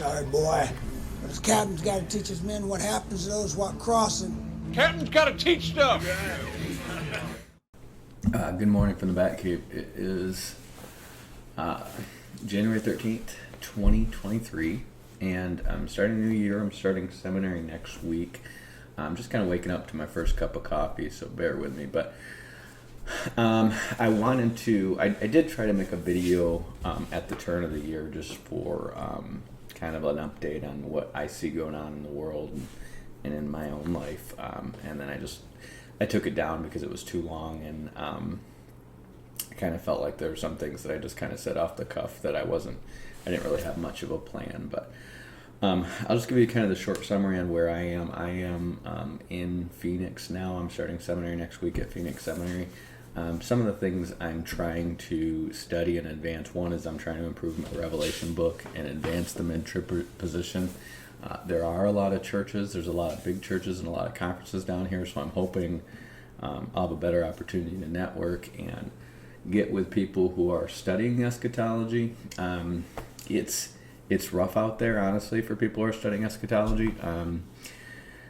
Sorry, boy. But his captain's got to teach his men what happens to those what crossing. Captain's got to teach stuff. Good morning from the back cave. It is January 13th, 2023, and I'm starting a new year. I'm starting seminary next week. I'm just kind of waking up to my first cup of coffee, so bear with me. But I did try to make a video at the turn of the year just for kind of an update on what I see going on in the world and in my own life. And then I took it down because it was too long, and I kind of felt like there were some things that I just kind of said off the cuff that I didn't really have much of a plan. But I'll just give you kind of the short summary on where I am. I am in Phoenix now. I'm starting seminary next week at Phoenix Seminary. Some of the things I'm trying to study and advance. One is I'm trying to improve my Revelation book and advance the Mid-Trib position. There are a lot of churches. There's a lot of big churches and a lot of conferences down here, so I'm hoping I'll have a better opportunity to network and get with people who are studying eschatology. It's rough out there, honestly, for people who are studying eschatology.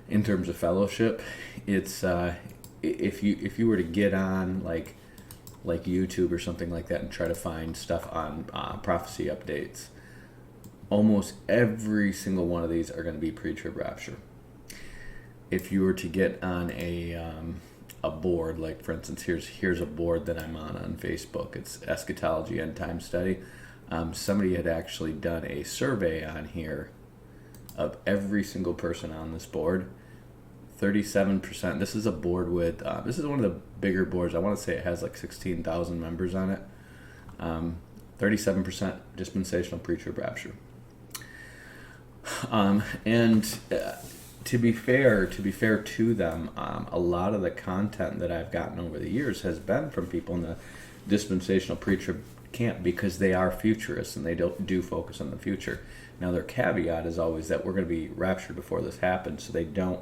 In terms of fellowship, it's if you were to get on like YouTube or something like that and try to find stuff on prophecy updates, almost every single one of these are going to be pre-trib rapture. If you were to get on a board, like for instance, here's a board that I'm on Facebook. It's Eschatology End Time Study. Somebody had actually done a survey on here of every single person on this board. 37%. This is a board with, this is one of the bigger boards. I want to say it has like 16,000 members on it. 37% dispensational pre-trib rapture. To be fair to them, a lot of the content that I've gotten over the years has been from people in the dispensational pre-trib camp, because they are futurists and they do focus on the future. Now their caveat is always that we're going to be raptured before this happens, so they don't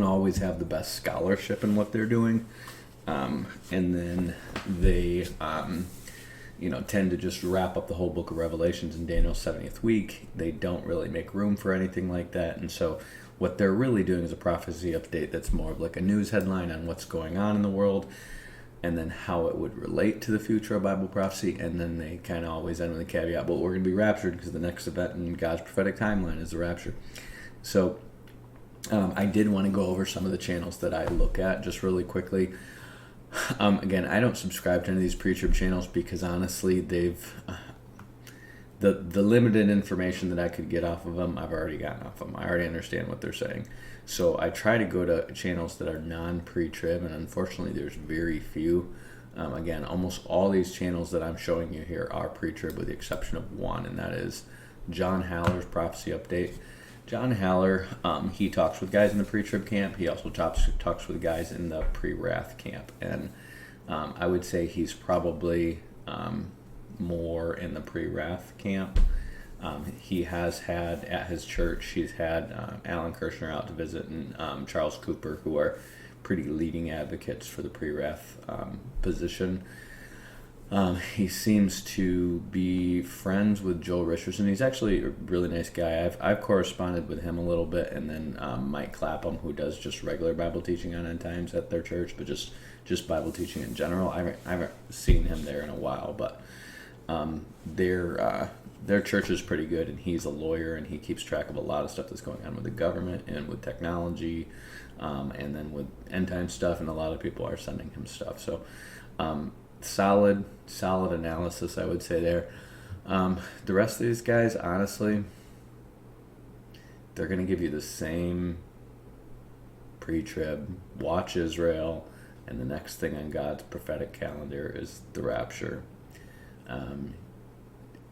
always have the best scholarship in what they're doing, and then they tend to just wrap up the whole book of Revelations in Daniel's 70th week. They don't really make room for anything like that, and so what they're really doing is a prophecy update that's more of like a news headline on what's going on in the world, and then how it would relate to the future of Bible prophecy, and then they kind of always end with a caveat, but we're going to be raptured because the next event in God's prophetic timeline is the rapture. So I did want to go over some of the channels that I look at just really quickly. Again, I don't subscribe to any of these pre-trib channels because honestly, they've the limited information that I could get off of them, I've already gotten off of them. I already understand what they're saying. So I try to go to channels that are non-pre-trib, and unfortunately there's very few. Again, almost all these channels that I'm showing you here are pre-trib with the exception of one, and that is John Haller's Prophecy Update. John Haller, he talks with guys in the pre-trib camp. He also talks with guys in the pre-wrath camp. And I would say he's probably more in the pre-wrath camp. He has had, at his church, he's had Alan Kirshner out to visit, and Charles Cooper, who are pretty leading advocates for the pre-wrath position. He seems to be friends with Joel Richardson. He's actually a really nice guy. I've corresponded with him a little bit, and then Mike Clapham, who does just regular Bible teaching on end times at their church, but just Bible teaching in general. I haven't seen him there in a while, but their church is pretty good, and he's a lawyer, and he keeps track of a lot of stuff that's going on with the government and with technology, and then with end time stuff, and a lot of people are sending him stuff. So solid analysis, I would say there. The rest of these guys, honestly, they're going to give you the same pre-trib, watch Israel, and the next thing on God's prophetic calendar is the rapture.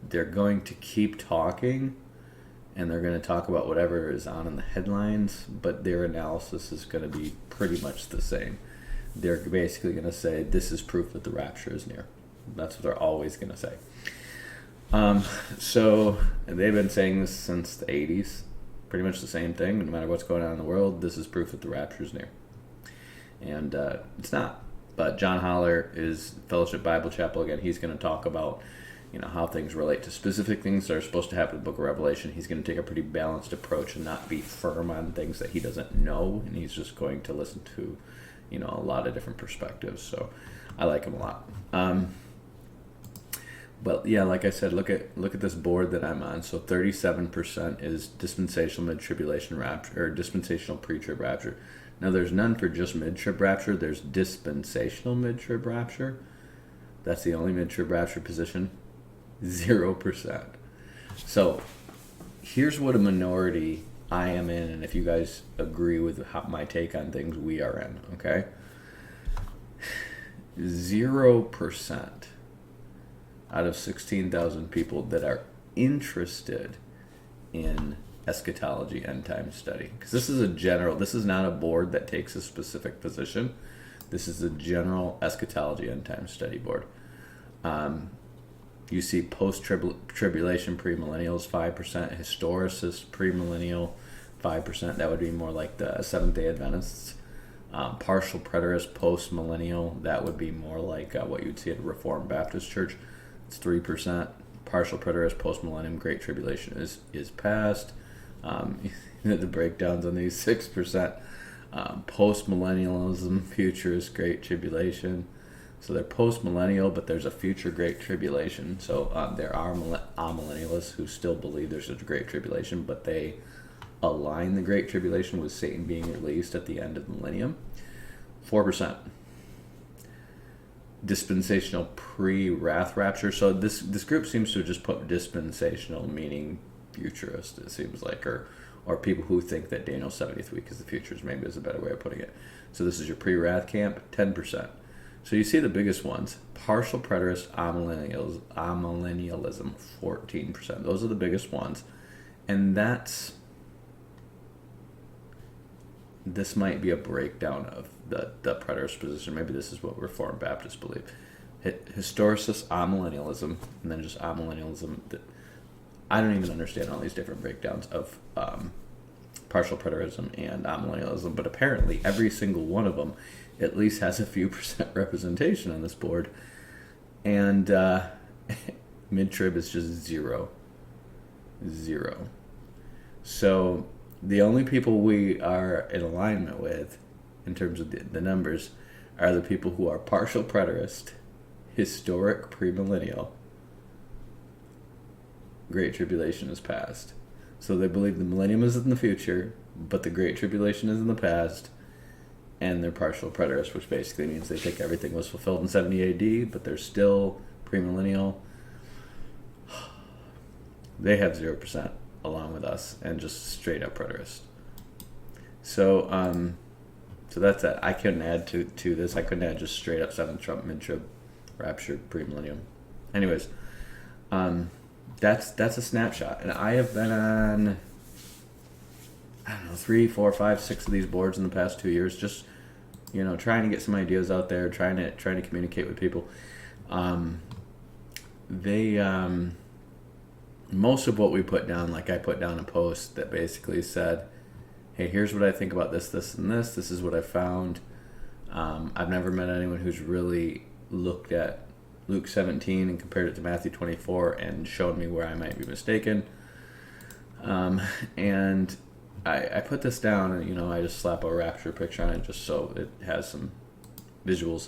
They're going to keep talking, and they're going to talk about whatever is on in the headlines, but their analysis is going to be pretty much the same. They're basically going to say, this is proof that the rapture is near. That's what they're always going to say. So they've been saying this since the 80s. Pretty much the same thing. No matter what's going on in the world, this is proof that the rapture is near. And it's not. But John Haller is Fellowship Bible Chapel. Again, he's going to talk about how things relate to specific things that are supposed to happen in the book of Revelation. He's going to take a pretty balanced approach and not be firm on things that he doesn't know, and he's just going to listen to, a lot of different perspectives. So I like him a lot. But yeah, like I said, look at this board that I'm on. So 37% is dispensational mid-tribulation rapture, or dispensational pre-trib rapture. Now there's none for just mid-trib rapture. There's dispensational mid-trib rapture. That's the only mid-trib rapture position. 0%. So here's what a minority I am in, and if you guys agree with my take on things, we are in, okay? 0% out of 16,000 people that are interested in eschatology end time study. Because this is not a board that takes a specific position. This is a general eschatology end time study board. You see post-tribulation premillennials, 5%, historicists premillennial, 5%. That would be more like the Seventh-day Adventists. Partial preterist post-millennial, that would be more like what you'd see at a Reformed Baptist church. It's 3%. Partial preterist post-millennium, Great Tribulation is past. The breakdowns on these, 6%. Post-millennialism, futurist, Great Tribulation. So they're post-millennial, but there's a future Great Tribulation. So there are amillennialists who still believe there's a Great Tribulation, but they align the Great Tribulation with Satan being released at the end of the millennium. 4%. Dispensational pre-wrath rapture. So this group seems to just put dispensational, meaning futurist, it seems like, or people who think that Daniel's 70th week is the futures, maybe is a better way of putting it. So this is your pre-wrath camp, 10%. So you see the biggest ones: partial preterist, amillennialism, 14%. Those are the biggest ones, and this might be a breakdown of the preterist position. Maybe this is what Reformed Baptists believe. Historicist, amillennialism, and then just amillennialism. I don't even understand all these different breakdowns of partial preterism and amillennialism, but apparently every single one of them at least has a few percent representation on this board. And mid-trib is just 0. So the only people we are in alignment with in terms of the numbers are the people who are partial preterist, historic premillennial, Great Tribulation is past. So they believe the millennium is in the future, but the Great Tribulation is in the past, and they're partial preterists, which basically means they think everything was fulfilled in 70 AD, but they're still premillennial. They have 0% along with us, and just straight up preterist. So that's that. I couldn't add to this. I couldn't add just straight up 7th Trump, mid-trib, rapture, premillennium. Anyways, that's a snapshot, and I have been on 3, 4, 5, 6 of these boards in the past 2 years, just trying to get some ideas out there, trying to communicate with people. Most of what we put down, like I put down a post that basically said, hey, here's what I think about this, and this. This is what I found. I've never met anyone who's really looked at Luke 17 and compared it to Matthew 24 and showed me where I might be mistaken. And I put this down, and I just slap a rapture picture on it just so it has some visuals.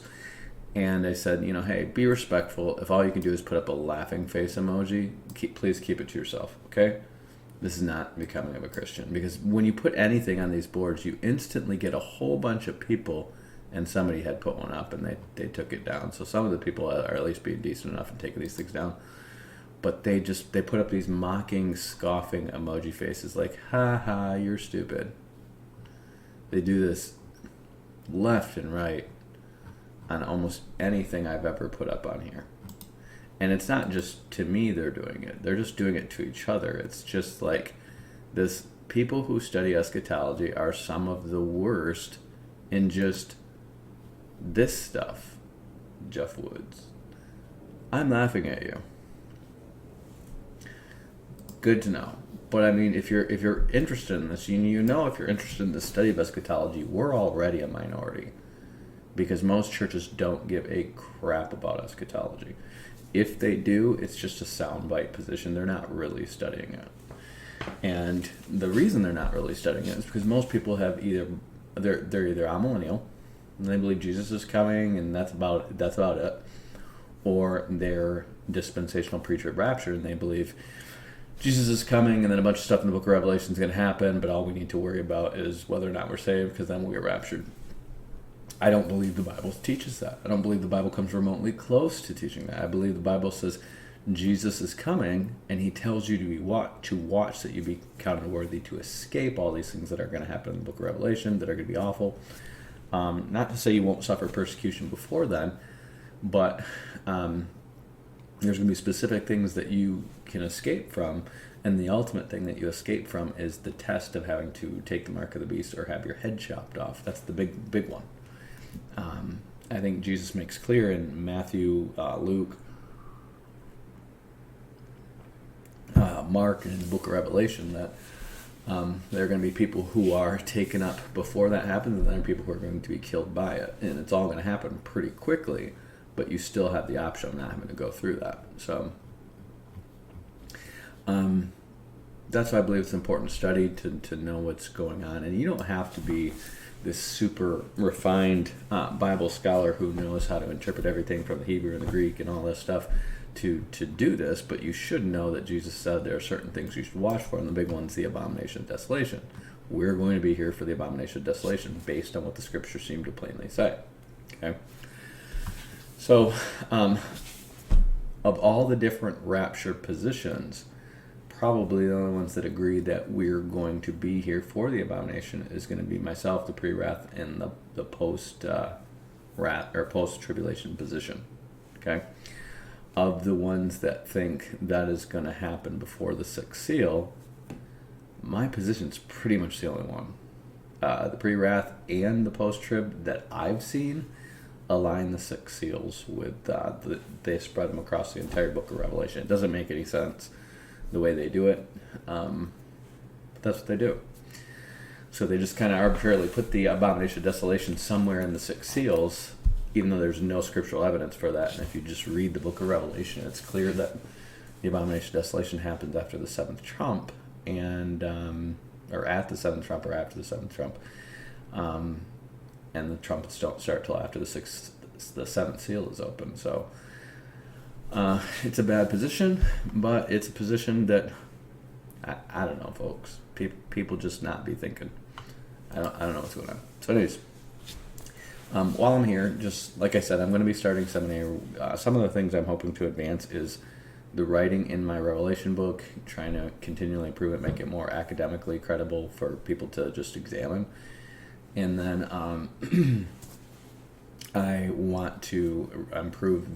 And I said, hey, be respectful. If all you can do is put up a laughing face emoji, please keep it to yourself, okay? This is not becoming of a Christian, because when you put anything on these boards, you instantly get a whole bunch of people, and somebody had put one up and they took it down. So some of the people are at least being decent enough and taking these things down. But they put up these mocking, scoffing emoji faces like, ha ha, you're stupid. They do this left and right on almost anything I've ever put up on here. And it's not just to me they're doing it. They're just doing it to each other. It's just like this. People who study eschatology are some of the worst in just this stuff. Jeff Woods, I'm laughing at you. Good to know. But I mean, if you're interested in this, if you're interested in the study of eschatology, we're already a minority, because most churches don't give a crap about eschatology. if they do, it's just a soundbite position. They're not really studying it. And the reason they're not really studying it is because most people have they're either amillennial, and they believe Jesus is coming, and that's about it, or they're dispensational pre-trib rapture, and they believe Jesus is coming, and then a bunch of stuff in the book of Revelation is going to happen, but all we need to worry about is whether or not we're saved, because then we'll get raptured. I don't believe the Bible teaches that. I don't believe the Bible comes remotely close to teaching that. I believe the Bible says Jesus is coming, and he tells you to watch that you be counted worthy to escape all these things that are going to happen in the book of Revelation that are going to be awful. Not to say you won't suffer persecution before then, but there's going to be specific things that you can escape from, and the ultimate thing that you escape from is the test of having to take the mark of the beast or have your head chopped off. That's the big one. I think Jesus makes clear in Matthew, Luke, Mark, and in the book of Revelation that there are going to be people who are taken up before that happens, and then there are people who are going to be killed by it. And it's all going to happen pretty quickly, but you still have the option of not having to go through that. So that's why I believe it's important to study, to know what's going on. And you don't have to be this super refined Bible scholar who knows how to interpret everything from the Hebrew and the Greek and all this stuff to do this, but you should know that Jesus said there are certain things you should watch for, and the big one's the abomination of desolation. We're going to be here for the abomination of desolation based on what the scriptures seem to plainly say. Okay? So, of all the different rapture positions, probably the only ones that agree that we're going to be here for the abomination is going to be myself, the pre-wrath, and the post-wrath or post-tribulation position. Okay? Of the ones that think that is going to happen before the sixth seal, my position's pretty much the only one. The pre-wrath and the post-trib that I've seen align the six seals with they spread them across the entire book of Revelation. It doesn't make any sense the way they do it, but that's what they do. So they just kind of arbitrarily put the abomination of desolation somewhere in the six seals, even though there's no scriptural evidence for that. And if you just read the book of Revelation, it's clear that the abomination of desolation happens after the seventh trump, and or at the seventh trump or after the seventh trump, and the trumpets don't start till after the seventh seal is open. So it's a bad position, but it's a position that I don't know, folks. People just not be thinking. I don't know what's going on. So, anyways. While I'm here, just like I said, I'm going to be starting seminary. Some of the things I'm hoping to advance is the writing in my Revelation book, trying to continually improve it, make it more academically credible for people to just examine. And then I want to improve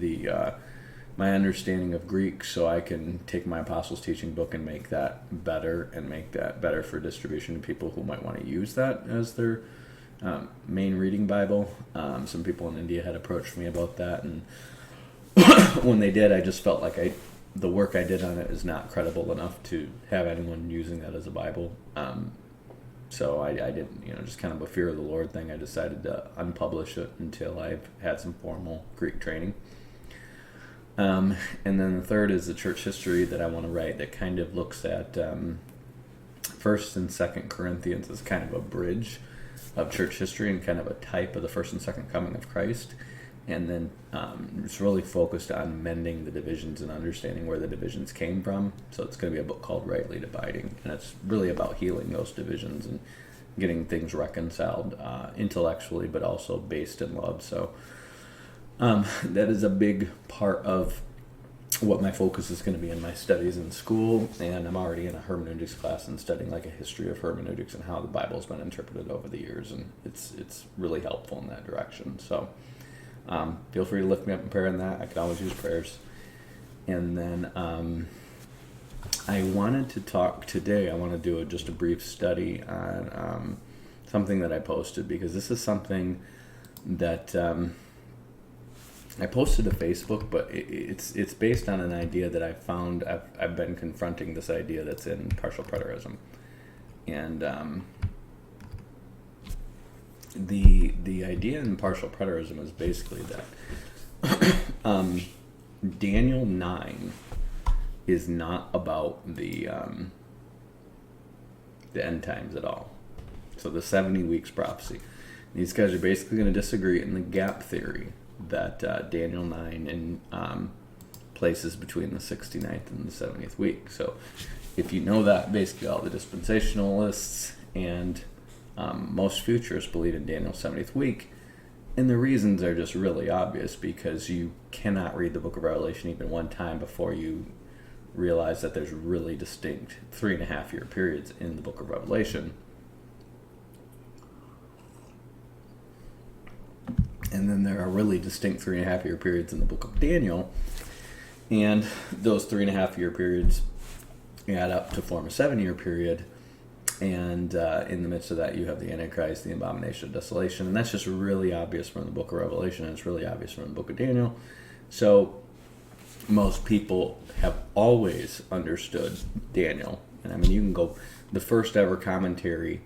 my understanding of Greek so I can take my Apostles' Teaching book and make that better for distribution to people who might want to use that as their main reading Bible. Some people in India had approached me about that, and when they did, I just felt like the work I did on it is not credible enough to have anyone using that as a Bible. So I didn't, just kind of a fear of the Lord thing. I decided to unpublish it until I've had some formal Greek training. And then the third is the church history that I want to write that kind of looks at 1st and 2nd Corinthians as kind of a bridge of church history and kind of a type of the first and second coming of Christ, and then it's really focused on mending the divisions and understanding where the divisions came from. So it's going to be a book called Rightly Dividing, and it's really about healing those divisions and getting things reconciled intellectually, but also based in love. So that is a big part of what my focus is going to be in my studies in school, and I'm already in a hermeneutics class and studying like a history of hermeneutics and how the Bible's been interpreted over the years, and it's really helpful in that direction. So feel free to lift me up in prayer in that. I could always use prayers. And then I wanted to talk today, I want to do just a brief study on something that I posted, because this is something that I posted to Facebook, but it's based on an idea that I found. I've been confronting this idea that's in partial preterism, and the idea in partial preterism is basically that Daniel 9 is not about the end times at all. So the 70 weeks prophecy. These guys are basically going to disagree in the gap theory that Daniel 9 places between the 69th and the 70th week. So if you know that, basically all the dispensationalists and most futurists believe in Daniel's 70th week. And the reasons are just really obvious, because you cannot read the book of Revelation even one time before you realize that there's really distinct 3.5 year periods in the book of Revelation. And then there are really distinct 3.5 year periods in the book of Daniel. And those 3.5 year periods add up to form a 7 year period. And in the midst of that, you have the Antichrist, the abomination of desolation. And that's just really obvious from the book of Revelation, and it's really obvious from the book of Daniel. So most people have always understood Daniel. And I mean, you can go, the first ever commentary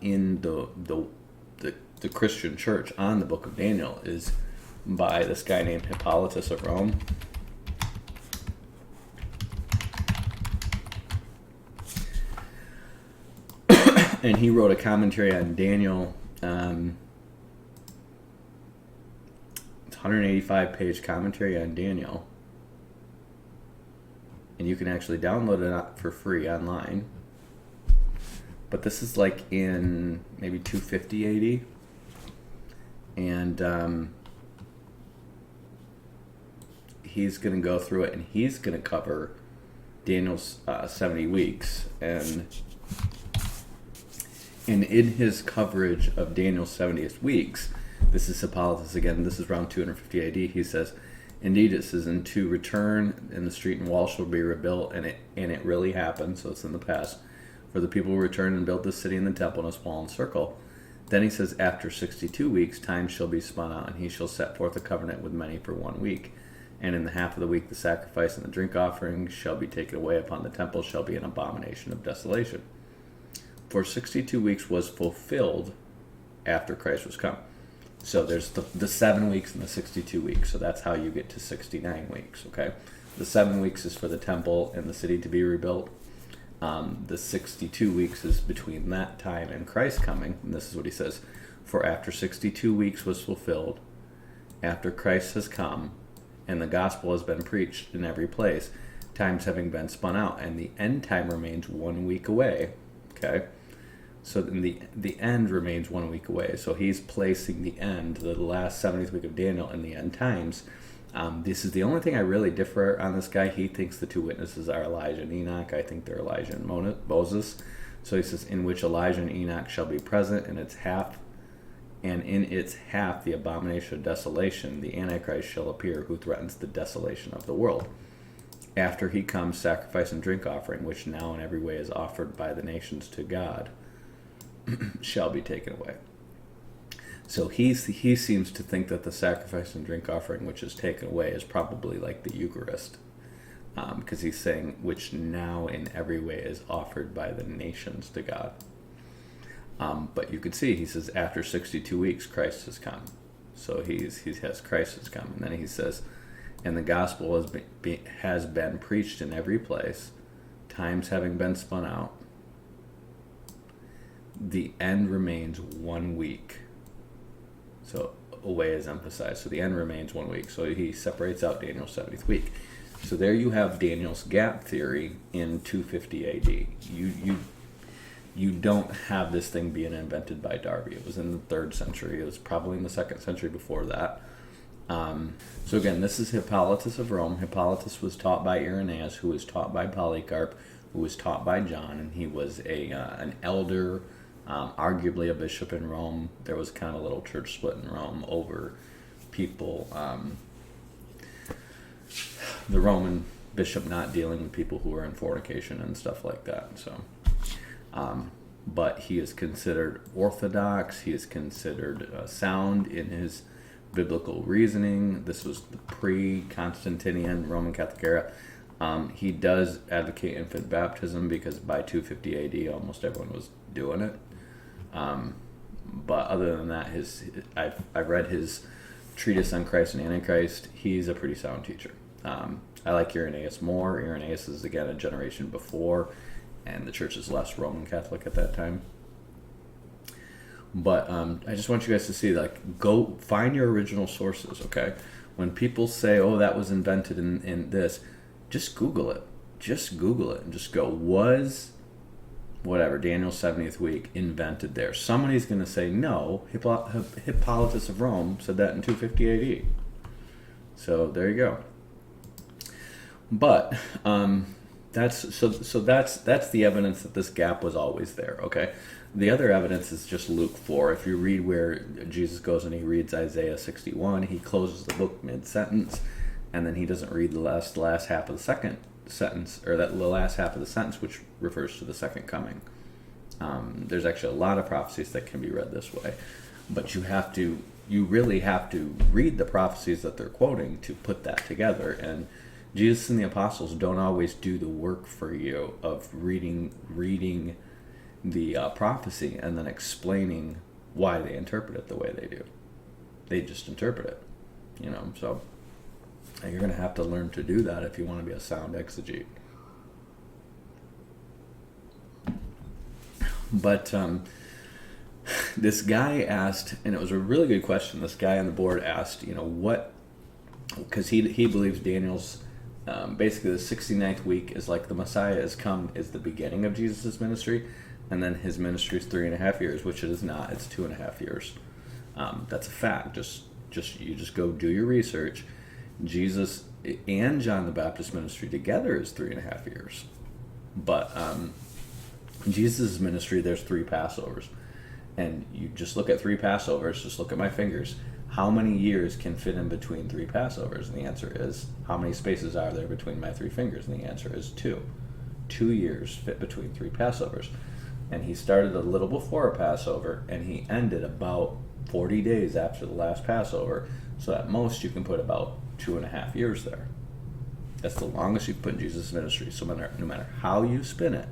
in the Christian church on the book of Daniel is by this guy named Hippolytus of Rome. And he wrote a commentary on Daniel. It's a 185-page commentary on Daniel. And you can actually download it for free online. But this is like in maybe 250 AD. And he's going to go through it, and he's going to cover Daniel's 70 weeks. And in his coverage of Daniel's 70th weeks, this is Hippolytus again, this is around 250 AD, he says, indeed, it says, and to return, and the street and wall shall be rebuilt, and it really happened, so it's in the past, for the people will return and build the city and the temple in a small and circle. Then he says, after 62 weeks, time shall be spun out, and he shall set forth a covenant with many for 1 week. And in the half of the week, the sacrifice and the drink offering shall be taken away upon the temple, shall be an abomination of desolation. For 62 weeks was fulfilled after Christ was come. So there's the 7 weeks and the 62 weeks. So that's how you get to 69 weeks, okay? The 7 weeks is for the temple and the city to be rebuilt. The 62 weeks is between that time and Christ coming. And this is what he says. For after 62 weeks was fulfilled, after Christ has come, and the gospel has been preached in every place, times having been spun out, and the end time remains 1 week away, okay? So then the end remains 1 week away. So he's placing the end, the last 70th week of Daniel, in the end times. This is the only thing I really differ on this guy. He thinks the two witnesses are Elijah and Enoch. I think they're Elijah and Moses. So he says, in which Elijah and Enoch shall be present in its half, and in its half the abomination of desolation, the Antichrist shall appear, who threatens the desolation of the world. After he comes, sacrifice and drink offering, which now in every way is offered by the nations to God, shall be taken away. So he seems to think that the sacrifice and drink offering which is taken away is probably like the Eucharist, because he's saying which now in every way is offered by the nations to God. But you can see he says after 62 weeks Christ has come. So he has Christ has come, and then he says, and the gospel has been preached in every place, times having been spun out. The end remains 1 week. So away is emphasized. So the end remains 1 week. So he separates out Daniel's 70th week. So there you have Daniel's gap theory in 250 AD. You don't have this thing being invented by Darby. It was in the 3rd century. It was probably in the 2nd century before that. So again, this is Hippolytus of Rome. Hippolytus was taught by Irenaeus, who was taught by Polycarp, who was taught by John, and he was an elder, arguably a bishop in Rome. There was kind of a little church split in Rome over people, the Roman bishop not dealing with people who were in fornication and stuff like that. So, but he is considered orthodox. He is considered sound in his biblical reasoning. This was the pre-Constantinian Roman Catholic era. He does advocate infant baptism because by 250 AD almost everyone was doing it. But other than that, I've read his treatise on Christ and Antichrist, he's a pretty sound teacher. I like Irenaeus more. Irenaeus is, again, a generation before, and the church is less Roman Catholic at that time. But I just want you guys to see, like, go find your original sources, okay? When people say, oh, that was invented in this, just Google it. Just Google it and just go, was whatever, Daniel's 70th week invented there? Somebody's going to say, no, Hippolytus of Rome said that in 250 AD. So there you go. But that's the evidence that this gap was always there, okay? The other evidence is just Luke 4. If you read where Jesus goes and he reads Isaiah 61, he closes the book mid-sentence, and then he doesn't read the last half of the second sentence, or the last half of the sentence, which refers to the second coming. There's actually a lot of prophecies that can be read this way, but you really have to read the prophecies that they're quoting to put that together. And Jesus and the apostles don't always do the work for you of reading the prophecy and then explaining why they interpret it the way they do. They just interpret it, so you're going to have to learn to do that if you want to be a sound exegete. But this guy asked, and it was a really good question, this guy on the board asked, what, because he believes Daniel's basically the 69th week is like the Messiah is the beginning of Jesus' ministry, and then his ministry is 3.5 years, which it is not. It's 2.5 years. That's a fact. You just go do your research. Jesus and John the Baptist ministry together is 3.5 years. But Jesus' ministry, there's 3 Passovers. And you just look at 3 Passovers, just look at my fingers. How many years can fit in between 3 Passovers? And the answer is, how many spaces are there between my 3 fingers? And the answer is 2. 2 years fit between 3 Passovers. And he started a little before a Passover, and he ended about 40 days after the last Passover. So at most, you can put about 2.5 years there. That's the longest you can put in Jesus' ministry. So no matter how you spin it,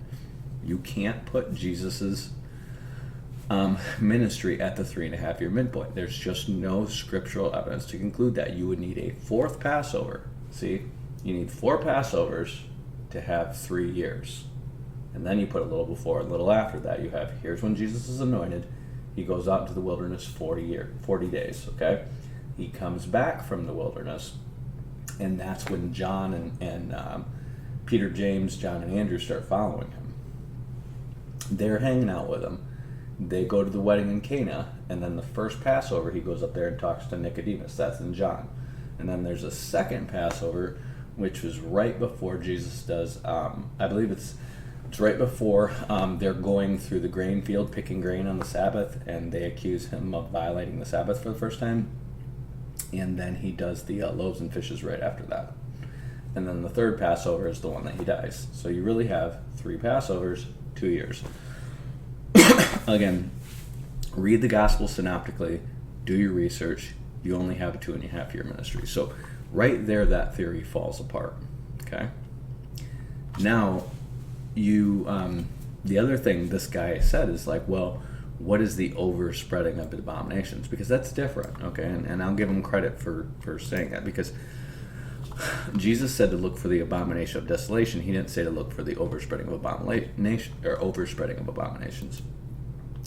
you can't put Jesus's ministry at the 3.5 year midpoint. There's just no scriptural evidence to conclude that. You would need a 4th Passover. See, you need 4 Passovers to have 3 years. And then you put a little before, a little after that. You have, here's when Jesus is anointed. He goes out into the wilderness 40 days, okay? He comes back from the wilderness, and that's when John and Peter, James, John, and Andrew start following him. They're hanging out with him. They go to the wedding in Cana, and then the first Passover, he goes up there and talks to Nicodemus. That's in John. And then there's a second Passover, which was right before Jesus does, I believe it's right before they're going through the grain field, picking grain on the Sabbath, and they accuse him of violating the Sabbath for the first time. And then he does the loaves and fishes right after that. And then the third Passover is the one that he dies. So you really have 3 Passovers, 2 years. Again, read the Gospel synoptically, do your research. You only have a 2.5 year ministry. So right there, that theory falls apart. Okay? Now, the other thing this guy said is like, well, what is the overspreading of abominations? Because that's different, okay? And I'll give him credit for saying that, because Jesus said to look for the abomination of desolation. He didn't say to look for the overspreading of abomination or overspreading of abominations.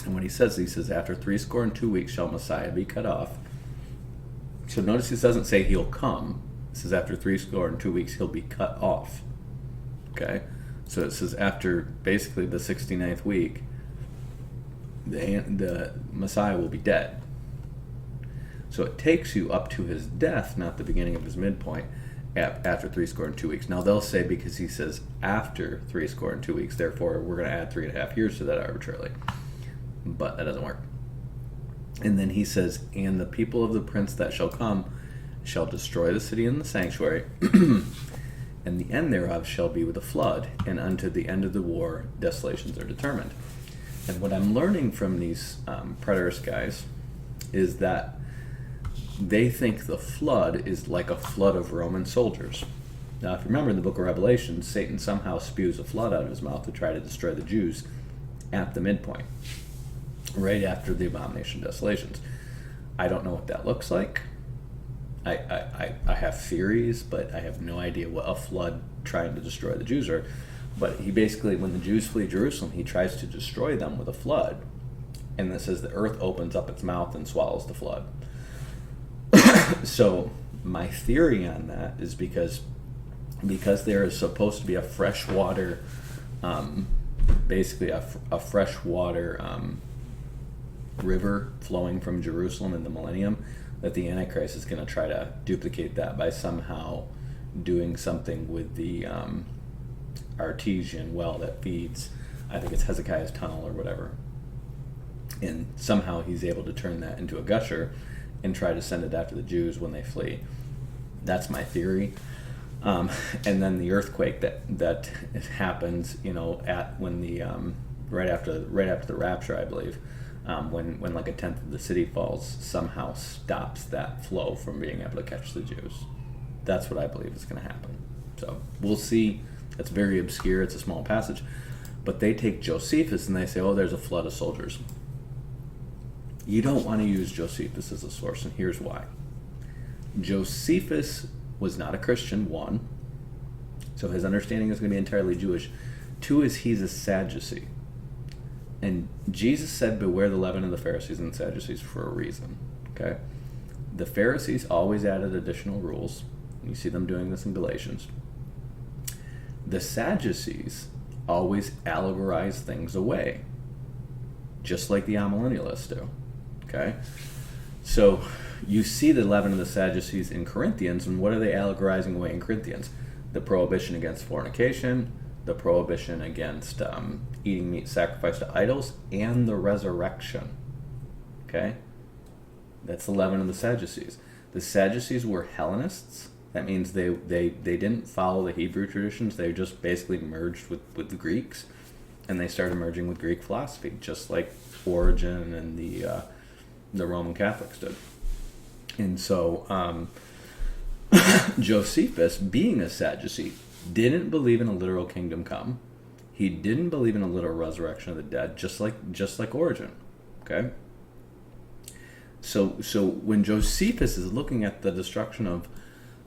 And when he says after 62 weeks shall Messiah be cut off. So notice he doesn't say he'll come. It says after 62 weeks he'll be cut off. Okay? So it says after basically the 69th week, the Messiah will be dead. So it takes you up to his death, not the beginning of his midpoint, after 62 weeks. Now they'll say, because he says after 62 weeks, therefore we're going to add 3.5 years to that arbitrarily. But that doesn't work. And then he says, and the people of the prince that shall come shall destroy the city and the sanctuary, and the end thereof shall be with a flood, and unto the end of the war desolations are determined. And what I'm learning from these preterist guys is that they think the flood is like a flood of Roman soldiers. Now, if you remember in the book of Revelation, Satan somehow spews a flood out of his mouth to try to destroy the Jews at the midpoint, right after the abomination desolations. I don't know what that looks like. I have theories, but I have no idea what a flood trying to destroy the Jews are. But he basically, when the Jews flee Jerusalem, he tries to destroy them with a flood. And it says the earth opens up its mouth and swallows the flood. So my theory on that is because there is supposed to be a freshwater, basically a freshwater river flowing from Jerusalem in the millennium, that the Antichrist is going to try to duplicate that by somehow doing something with the artesian well that feeds, I think it's Hezekiah's tunnel or whatever. And somehow he's able to turn that into a gusher and try to send it after the Jews when they flee. That's my theory. And then the earthquake that happens, at when the right after the rapture, I believe, when like a tenth of the city falls, somehow stops that flow from being able to catch the Jews. That's what I believe is going to happen. So we'll see. It's very obscure. It's a small passage, but they take Josephus and they say, "Oh, there's a flood of soldiers." You don't want to use Josephus as a source, and here's why. Josephus was not a Christian, one, so his understanding is going to be entirely Jewish. Two is he's a Sadducee. And Jesus said, beware the leaven of the Pharisees and Sadducees for a reason. Okay? The Pharisees always added additional rules. You see them doing this in Galatians. The Sadducees always allegorize things away, just like the amillennialists do. Okay? So you see the leaven of the Sadducees in Corinthians, and what are they allegorizing away in Corinthians? The prohibition against fornication, the prohibition against eating meat sacrificed to idols, and the resurrection. Okay? That's the leaven of the Sadducees. The Sadducees were Hellenists. That means they didn't follow the Hebrew traditions. They just basically merged with the Greeks, and they started merging with Greek philosophy, just like Origen and the Roman Catholics did. And so Josephus, being a Sadducee, didn't believe in a literal kingdom come. He didn't believe in a literal resurrection of the dead, just like Origen. Okay? So when Josephus is looking at the destruction of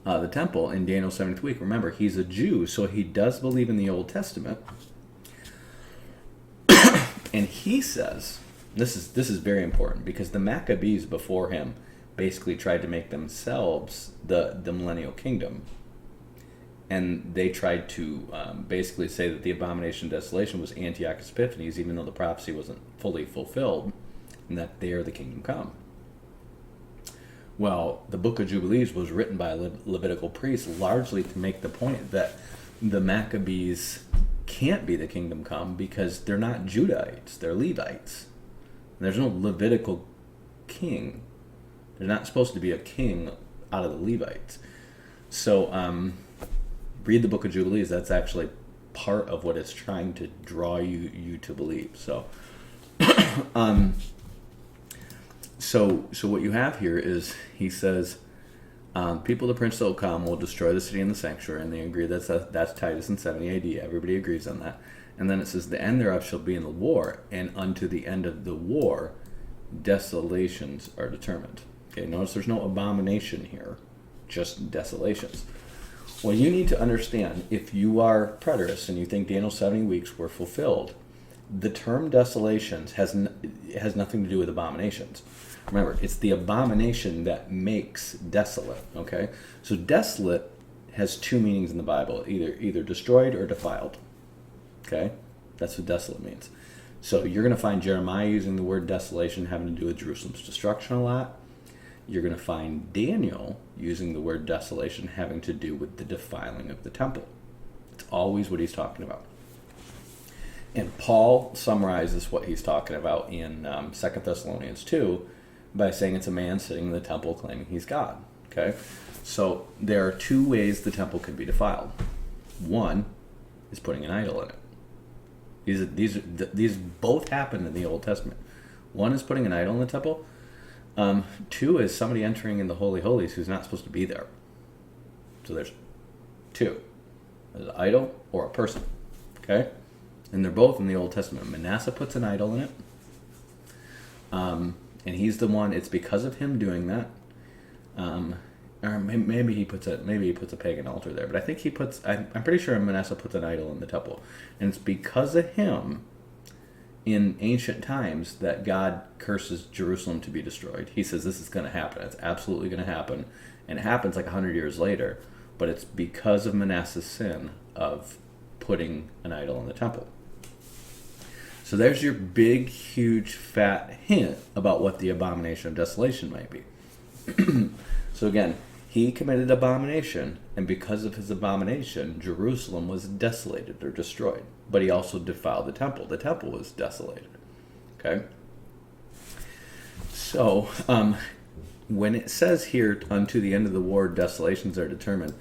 the temple in Daniel's 70th week, remember, he's a Jew, so he does believe in the Old Testament. And he says, this is very important, because the Maccabees before him basically tried to make themselves the millennial kingdom. And they tried to basically say that the abomination of desolation was Antiochus Epiphanes, even though the prophecy wasn't fully fulfilled, and that they are the kingdom come. Well, the book of Jubilees was written by a Levitical priest largely to make the point that the Maccabees can't be the kingdom come because they're not Judahites, they're Levites. And there's no Levitical king. There's not supposed to be a king out of the Levites. So read the book of Jubilees. That's actually part of what it's trying to draw you to believe. So So what you have here is, he says, people of the prince that will come will destroy the city and the sanctuary, and they agree that's Titus in 70 AD. Everybody agrees on that. And then it says, the end thereof shall be in the war, and unto the end of the war, desolations are determined. Okay, notice there's no abomination here, just desolations. Well, you need to understand, if you are preterist and you think Daniel's 70 weeks were fulfilled, the term desolations has nothing to do with abominations. Remember, it's the abomination that makes desolate, okay? So desolate has two meanings in the Bible, either destroyed or defiled, okay? That's what desolate means. So you're going to find Jeremiah using the word desolation having to do with Jerusalem's destruction a lot. You're going to find Daniel using the word desolation having to do with the defiling of the temple. It's always what he's talking about. And Paul summarizes what he's talking about in 2 Thessalonians 2 by saying it's a man sitting in the temple claiming he's God. Okay? So there are two ways the temple can be defiled. One is putting an idol in it. These both happen in the Old Testament. One is putting an idol in the temple. Two is somebody entering in the Holy Holies who's not supposed to be there. So there's two. There's an idol or a person. Okay? And they're both in the Old Testament. Manasseh puts an idol in it. And he's the one, it's because of him doing that. or maybe he puts a pagan altar there, but I think he puts. I'm pretty sure Manasseh puts an idol in the temple, and it's because of him. In ancient times, that God curses Jerusalem to be destroyed. He says this is going to happen. It's absolutely going to happen, and it happens like 100 years later. But it's because of Manasseh's sin of putting an idol in the temple. So there's your big, huge, fat hint about what the abomination of desolation might be. So again, he committed abomination, and because of his abomination, Jerusalem was desolated or destroyed. But he also defiled the temple. The temple was desolated. Okay? So, when it says here, unto the end of the war, desolations are determined,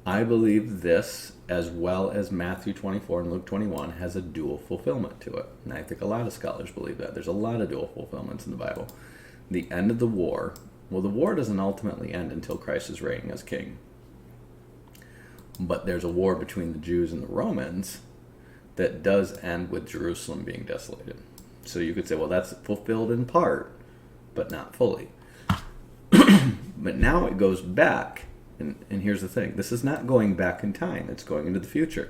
I believe this, as well as Matthew 24 and Luke 21, has a dual fulfillment to it. And I think a lot of scholars believe that. There's a lot of dual fulfillments in the Bible. The end of the war, well, the war doesn't ultimately end until Christ is reigning as king. But there's a war between the Jews and the Romans that does end with Jerusalem being desolated. So you could say, well, that's fulfilled in part, but not fully. But now it goes back. And here's the thing. This is not going back in time. It's going into the future.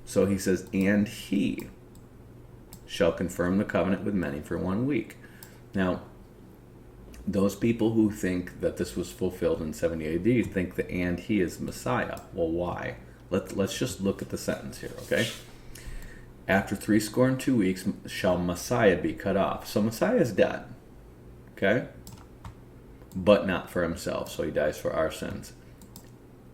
So he says, and he shall confirm the covenant with many for 1 week. Now, those people who think that this was fulfilled in 70 AD think that and he is Messiah. Well, why? Let's just look at the sentence here, okay? After 62 weeks shall Messiah be cut off. So Messiah is dead, okay? But not for himself, so he dies for our sins.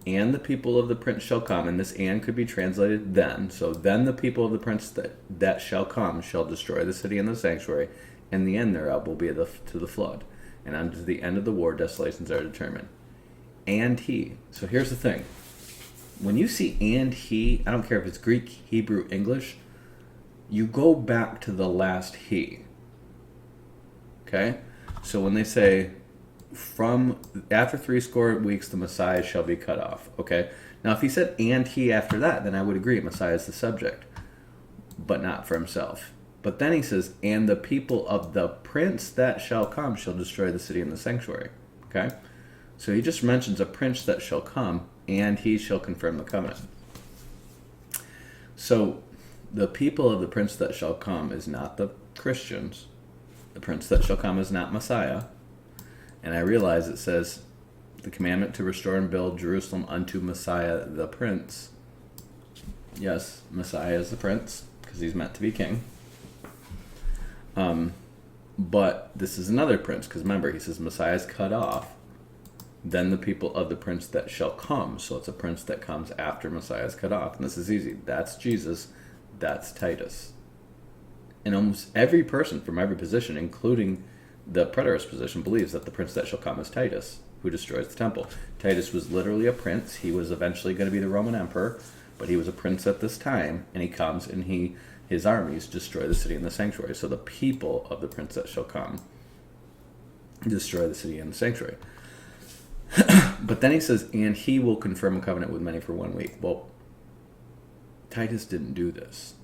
And the people of the prince shall come, and this and could be translated then. So then the people of the prince that shall come shall destroy the city and the sanctuary, and the end thereof will be to the flood. And unto the end of the war, desolations are determined. And he. So here's the thing. When you see and he, I don't care if it's Greek, Hebrew, English, you go back to the last he. Okay? So when they say, from after 60 weeks the Messiah shall be cut off. Okay? Now if he said and he after that, then I would agree Messiah is the subject, but not for himself. But then he says, and the people of the prince that shall come shall destroy the city and the sanctuary. Okay? So he just mentions a prince that shall come, and he shall confirm the covenant. So the people of the prince that shall come is not the Christians. The prince that shall come is not Messiah. And I realize it says the commandment to restore and build Jerusalem unto Messiah the prince. Yes, Messiah is the prince because he's meant to be king. But this is another prince, because remember, he says Messiah is cut off, then the people of the prince that shall come. So it's a prince that comes after Messiah is cut off. And this is easy. That's Jesus. That's Titus. And almost every person from every position, including the preterist position, believes that the prince that shall come is Titus, who destroys the temple. Titus was literally a prince. He was eventually going to be the Roman emperor, but he was a prince at this time, and he comes and his armies destroy the city and the sanctuary. So the people of the prince that shall come destroy the city and the sanctuary. But then he says, and he will confirm a covenant with many for 1 week. Well, Titus didn't do this.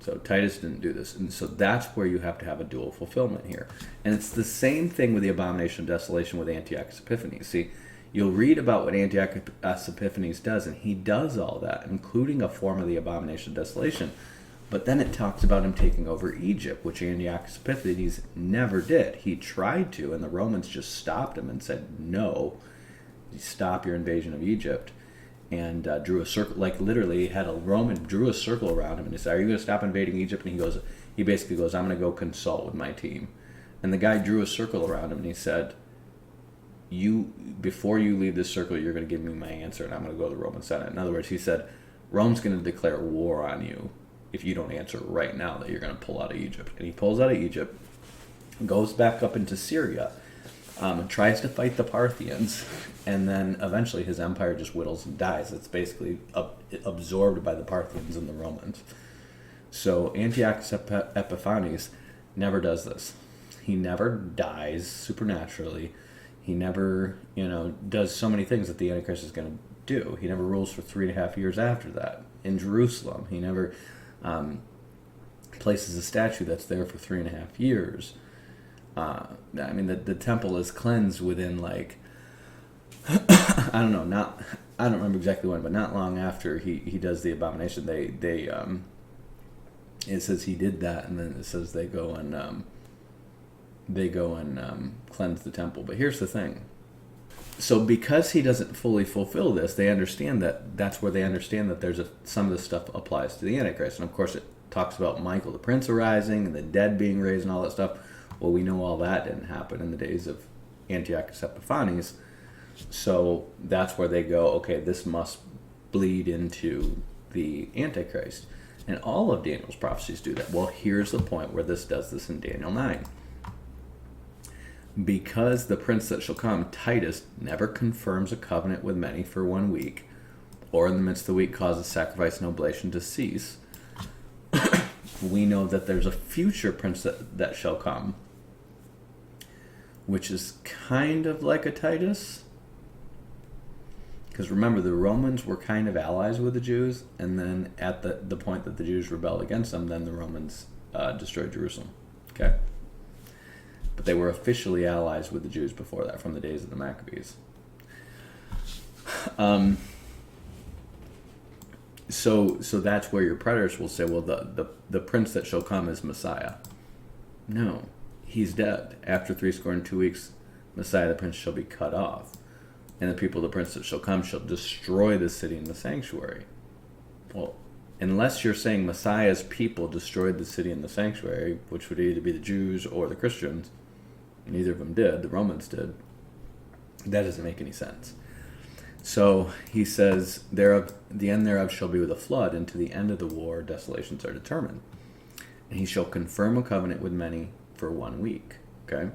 So Titus didn't do this. And so that's where you have to have a dual fulfillment here. And it's the same thing with the abomination of desolation with Antiochus Epiphanes. See, you'll read about what Antiochus Epiphanes does, and he does all that, including a form of the abomination of desolation. But then it talks about him taking over Egypt, which Antiochus Epiphanes never did. He tried to, and the Romans just stopped him and said, no, stop your invasion of Egypt. And drew a circle, like literally had a Roman, drew a circle around him and he said, are you going to stop invading Egypt? And he basically goes, I'm going to go consult with my team. And the guy drew a circle around him and he said, before you leave this circle, you're going to give me my answer and I'm going to go to the Roman Senate. In other words, he said, Rome's going to declare war on you if you don't answer right now that you're going to pull out of Egypt. And he pulls out of Egypt, goes back up into Syria, and tries to fight the Parthians, and then eventually his empire just whittles and dies. It's basically absorbed by the Parthians and the Romans. So Antiochus Epiphanes never does this. He never dies supernaturally. He never, does so many things that the Antichrist is going to do. He never rules for 3.5 years after that in Jerusalem. He never places a statue that's there for 3.5 years. I mean, the temple is cleansed within like I don't know, I don't remember exactly when, but not long after he does the abomination, they it says he did that, and then it says they go and cleanse the temple. But here's the thing. So because he doesn't fully fulfill this, they understand that's where they understand that some of this stuff applies to the Antichrist. And of course it talks about Michael the Prince arising and the dead being raised and all that stuff. Well, we know all that didn't happen in the days of Antiochus Epiphanes. So that's where they go, okay, this must bleed into the Antichrist. And all of Daniel's prophecies do that. Well, here's the point where this does this in Daniel 9. Because the prince that shall come, Titus, never confirms a covenant with many for 1 week, or in the midst of the week causes sacrifice and oblation to cease, we know that there's a future prince that shall come, which is kind of like a Titus. Because remember, the Romans were kind of allies with the Jews, and then at the point that the Jews rebelled against them, then the Romans destroyed Jerusalem. Okay? But they were officially allies with the Jews before that, from the days of the Maccabees. So that's where your preterists will say, well, the prince that shall come is Messiah. No, he's dead. After 62 weeks, Messiah the prince shall be cut off. And the people of the prince that shall come shall destroy the city and the sanctuary. Well, unless you're saying Messiah's people destroyed the city and the sanctuary, which would either be the Jews or the Christians, neither of them did, the Romans did, that doesn't make any sense. So he says, the end thereof shall be with a flood, and to the end of the war desolations are determined. And he shall confirm a covenant with many for 1 week. Okay?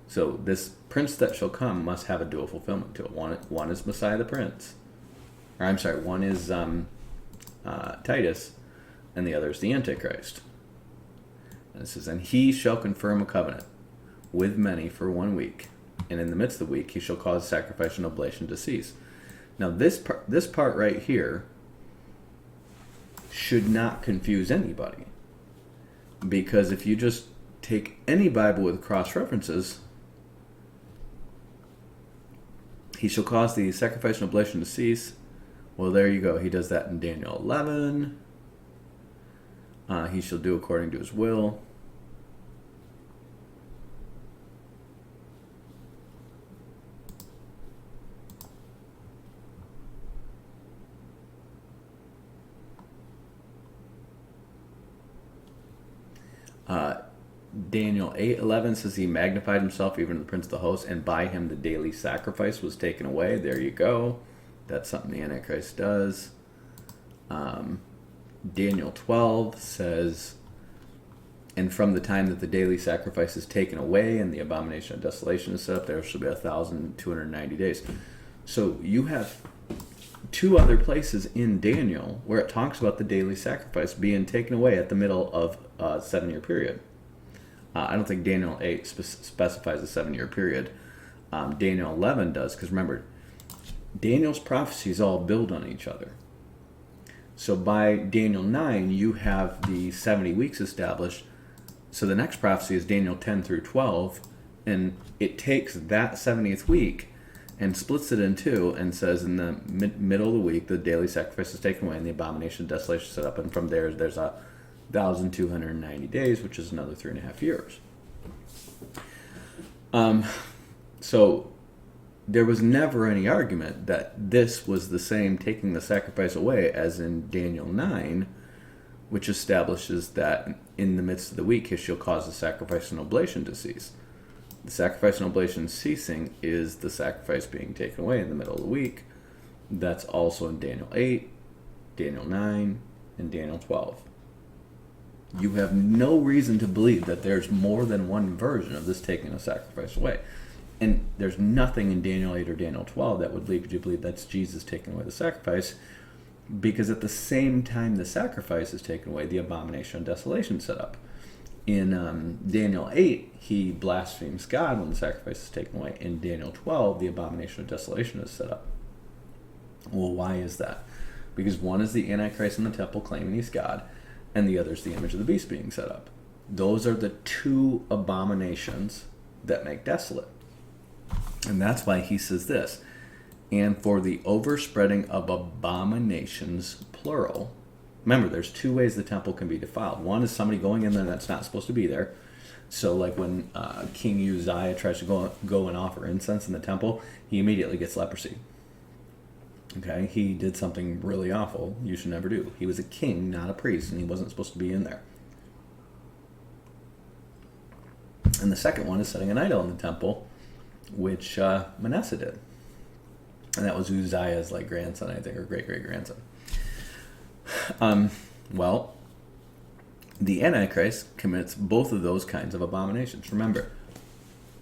So this prince that shall come must have a dual fulfillment to it. One is Messiah the Prince. Or I'm sorry, one is Titus, and the other is the Antichrist. And it says, and he shall confirm a covenant with many for 1 week, and in the midst of the week he shall cause sacrifice and oblation to cease. Now this part right here should not confuse anybody, because if you just take any Bible with cross references, he shall cause the sacrifice and oblation to cease. Well, there you go. He does that in Daniel 11. He shall do according to his will. Daniel 8:11 says he magnified himself even to the prince of the host, and by him the daily sacrifice was taken away. There you go. That's something the Antichrist does. Daniel 12 says, and from the time that the daily sacrifice is taken away and the abomination of desolation is set up, there shall be 1,290 days. So you have two other places in Daniel where it talks about the daily sacrifice being taken away at the middle of a 7-year period. I don't think Daniel 8 specifies a 7-year period. Daniel 11 does, because remember, Daniel's prophecies all build on each other. So by Daniel 9, you have the 70 weeks established. So the next prophecy is Daniel 10 through 12, and it takes that 70th week and splits it in two and says in the middle of the week, the daily sacrifice is taken away and the abomination of desolation is set up. And from there's 1,290 days, which is another 3.5 years. So there was never any argument that this was the same taking the sacrifice away as in Daniel 9, which establishes that in the midst of the week he shall cause the sacrifice and oblation to cease. The sacrifice and oblation ceasing is the sacrifice being taken away in the middle of the week. That's also in Daniel 8, Daniel 9, and Daniel 12. You have no reason to believe that there's more than one version of this taking a sacrifice away. And there's nothing in Daniel 8 or Daniel 12 that would lead you to believe that's Jesus taking away the sacrifice, because at the same time the sacrifice is taken away, the abomination of desolation is set up. In Daniel 8, he blasphemes God when the sacrifice is taken away. In Daniel 12, the abomination of desolation is set up. Well, why is that? Because one is the Antichrist in the temple claiming he's God, and the other is the image of the beast being set up. Those are the two abominations that make desolate. And that's why he says this. And for the overspreading of abominations, plural. Remember, there's two ways the temple can be defiled. One is somebody going in there that's not supposed to be there. So like when King Uzziah tries to go and offer incense in the temple, he immediately gets leprosy. Okay, he did something really awful you should never do. He was a king, not a priest, and he wasn't supposed to be in there. And the second one is setting an idol in the temple, which Manasseh did. And that was Uzziah's like grandson, I think, or great-great-grandson. Well, the Antichrist commits both of those kinds of abominations. Remember,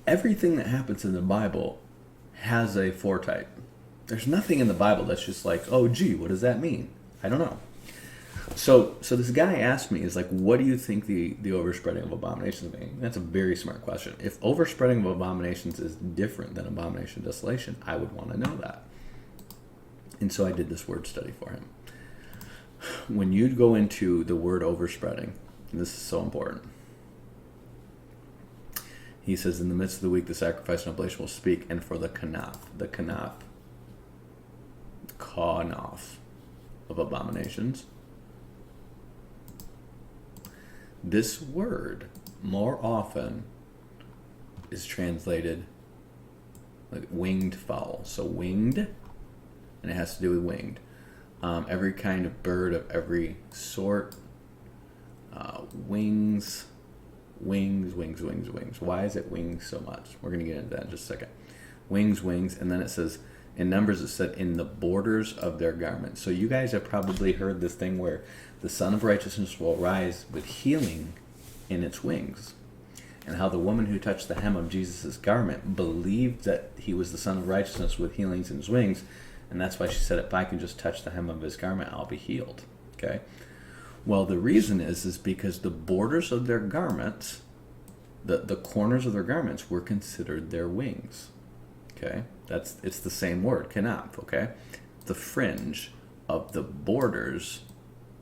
everything that happens in the Bible has a foretype. There's nothing in the Bible that's just like, oh, gee, what does that mean? I don't know. So this guy asked me, is like, what do you think the overspreading of abominations mean? That's a very smart question. If overspreading of abominations is different than abomination desolation, I would want to know that. And so I did this word study for him. When you go into the word overspreading, and this is so important. He says, in the midst of the week, the sacrifice and oblation will speak, and for the canaf of abominations. This word more often is translated like winged fowl. So winged, and it has to do with winged. Every kind of bird of every sort. Wings. Why is it wings so much? We're going to get into that in just a second. Wings, and then it says, in Numbers it said, in the borders of their garments. So you guys have probably heard this thing where the Son of Righteousness will rise with healing in its wings. And how the woman who touched the hem of Jesus' garment believed that he was the Son of Righteousness with healings in his wings. And that's why she said, if I can just touch the hem of his garment, I'll be healed. Okay? Well, the reason is because the borders of their garments, the corners of their garments were considered their wings. Okay? It's the same word, canaf, okay? The fringe of the borders,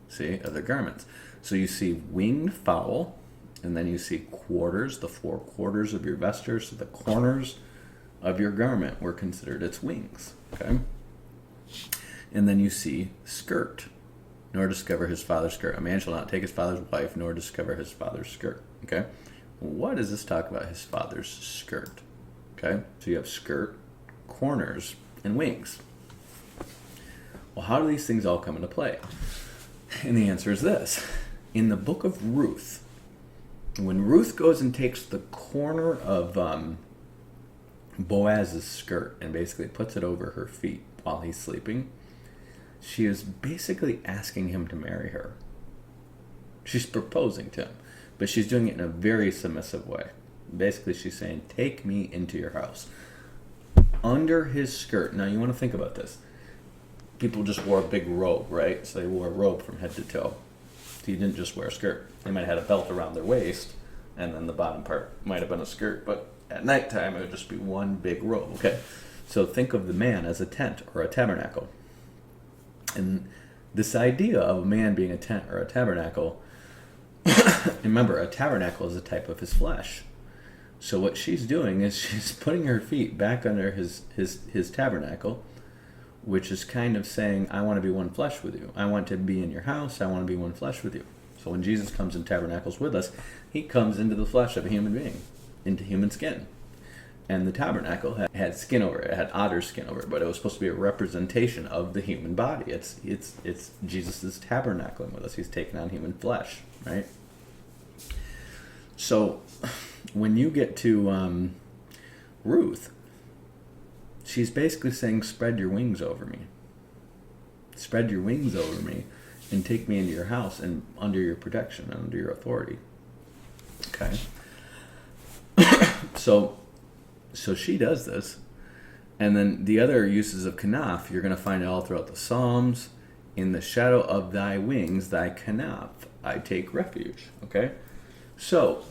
see, of the garments. So you see winged fowl, and then you see quarters, the four quarters of your vesture, so the corners of your garment were considered its wings, okay? And then you see skirt, nor discover his father's skirt. A man shall not take his father's wife, nor discover his father's skirt, okay? What does this talk about, his father's skirt? Okay, so you have skirt, corners, and wings. Well, how do these things all come into play? And the answer is this. In the book of Ruth, when Ruth goes and takes the corner of Boaz's skirt and basically puts it over her feet while he's sleeping, she is basically asking him to marry her. She's proposing to him, but she's doing it in a very submissive way. Basically, she's saying, take me into your house. Under his skirt, now you want to think about this. People just wore a big robe, right? So they wore a robe from head to toe. So you didn't just wear a skirt. They might have had a belt around their waist, and then the bottom part might have been a skirt. But at nighttime, it would just be one big robe, okay? So think of the man as a tent or a tabernacle. And this idea of a man being a tent or a tabernacle, remember, a tabernacle is a type of his flesh. So what she's doing is she's putting her feet back under his tabernacle, which is kind of saying, I want to be one flesh with you. I want to be in your house. I want to be one flesh with you. So when Jesus comes and tabernacles with us, he comes into the flesh of a human being, into human skin. And the tabernacle had skin over it. It had otter skin over it, but it was supposed to be a representation of the human body. It's Jesus' tabernacling with us. He's taken on human flesh, right? So when you get to Ruth, she's basically saying, spread your wings over me. Spread your wings over me and take me into your house and under your protection and under your authority. Okay? So she does this. And then the other uses of canaf, you're going to find all throughout the Psalms. In the shadow of thy wings, thy canaf, I take refuge. Okay? So,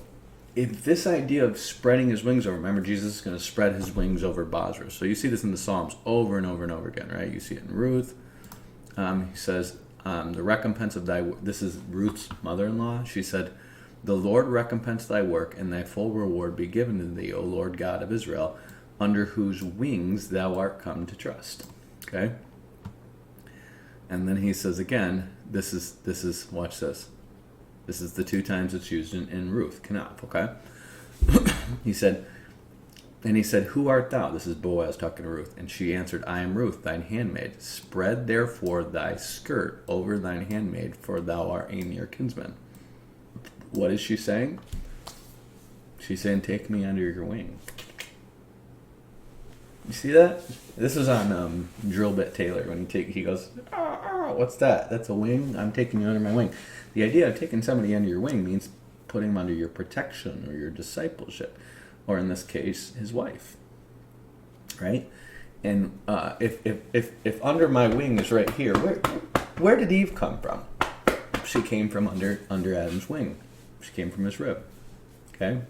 if this idea of spreading his wings over, remember Jesus is going to spread his wings over Bozrah. So you see this in the Psalms over and over and over again, right? You see it in Ruth. He says, the recompense of thy, this is Ruth's mother-in-law. She said, The Lord recompense thy work, and thy full reward be given to thee, O Lord God of Israel, under whose wings thou art come to trust. Okay? And then he says again, this is watch this. This is the 2 times it's used in Ruth, canaf, okay? he said, who art thou? This is Boaz talking to Ruth. And she answered, I am Ruth, thine handmaid. Spread therefore thy skirt over thine handmaid, for thou art a near kinsman. What is she saying? She's saying, take me under your wing. You see that? This was on Drill Bit Taylor when he goes, what's that? That's a wing? I'm taking you under my wing. The idea of taking somebody under your wing means putting them under your protection or your discipleship, or in this case, his wife. Right? And if under my wing is right here, where did Eve come from? She came from under Adam's wing. She came from his rib. Okay?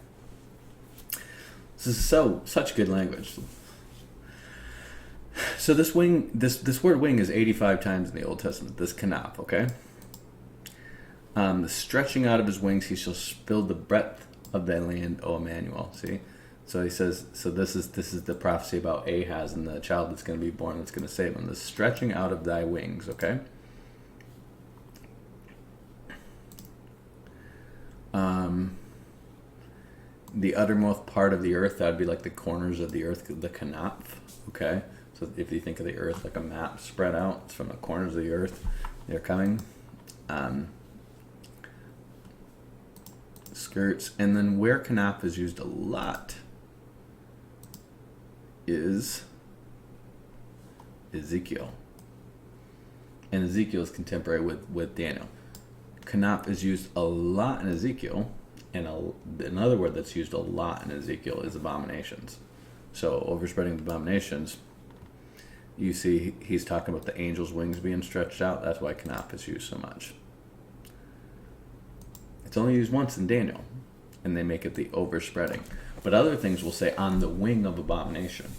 This is such good language. So this wing, this word wing is 85 times in the Old Testament, this canaf, okay? The stretching out of his wings, he shall spill the breadth of thy land, O Emmanuel. See? So he says, so this is the prophecy about Ahaz and the child that's going to be born that's going to save him. The stretching out of thy wings, okay? The uttermost part of the earth, that would be like the corners of the earth, the canaf, okay? So if you think of the earth like a map spread out, it's from the corners of the earth, they're coming. Skirts. And then where canaf is used a lot is Ezekiel. And Ezekiel is contemporary with Daniel. Canaf is used a lot in Ezekiel, and another word that's used a lot in Ezekiel is abominations. So, overspreading of abominations, you see he's talking about the angel's wings being stretched out. That's why canaf is used so much. It's only used once in Daniel, and they make it the overspreading. But other things will say on the wing of abomination.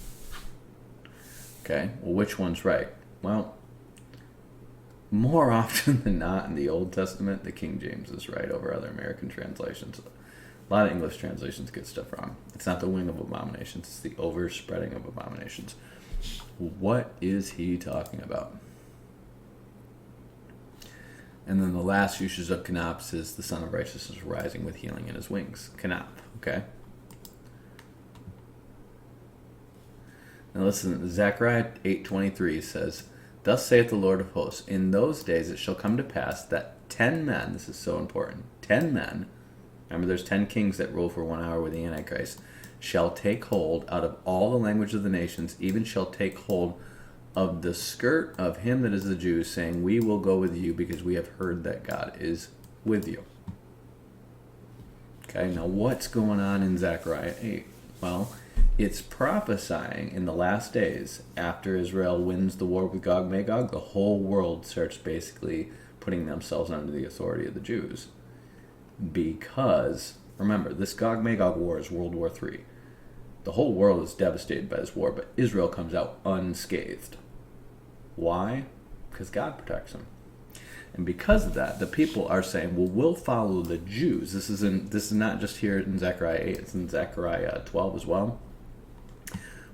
Okay, well, which one's right? Well, more often than not in the Old Testament, the King James is right over other American translations. A lot of English translations get stuff wrong. It's not the wing of abominations, it's the overspreading of abominations. What is he talking about? And then the last usage of canaf is the Son of Righteousness rising with healing in his wings. Canaf, okay? Now listen, Zechariah 8:23 says, Thus saith the Lord of hosts, in those days it shall come to pass that 10 men, this is so important, 10 men, remember there's 10 kings that rule for 1 hour with the Antichrist, shall take hold out of all the language of the nations, even shall take hold of the skirt of him that is a Jew, saying, We will go with you because we have heard that God is with you. Okay, now what's going on in Zechariah 8? Well, it's prophesying in the last days, after Israel wins the war with Gog Magog, the whole world starts basically putting themselves under the authority of the Jews. Because, remember, this Gog Magog war is World War III. The whole world is devastated by this war, but Israel comes out unscathed. Why? Because God protects them. And because of that, the people are saying, well, we'll follow the Jews. This is not just here in Zechariah 8, it's in Zechariah 12 as well.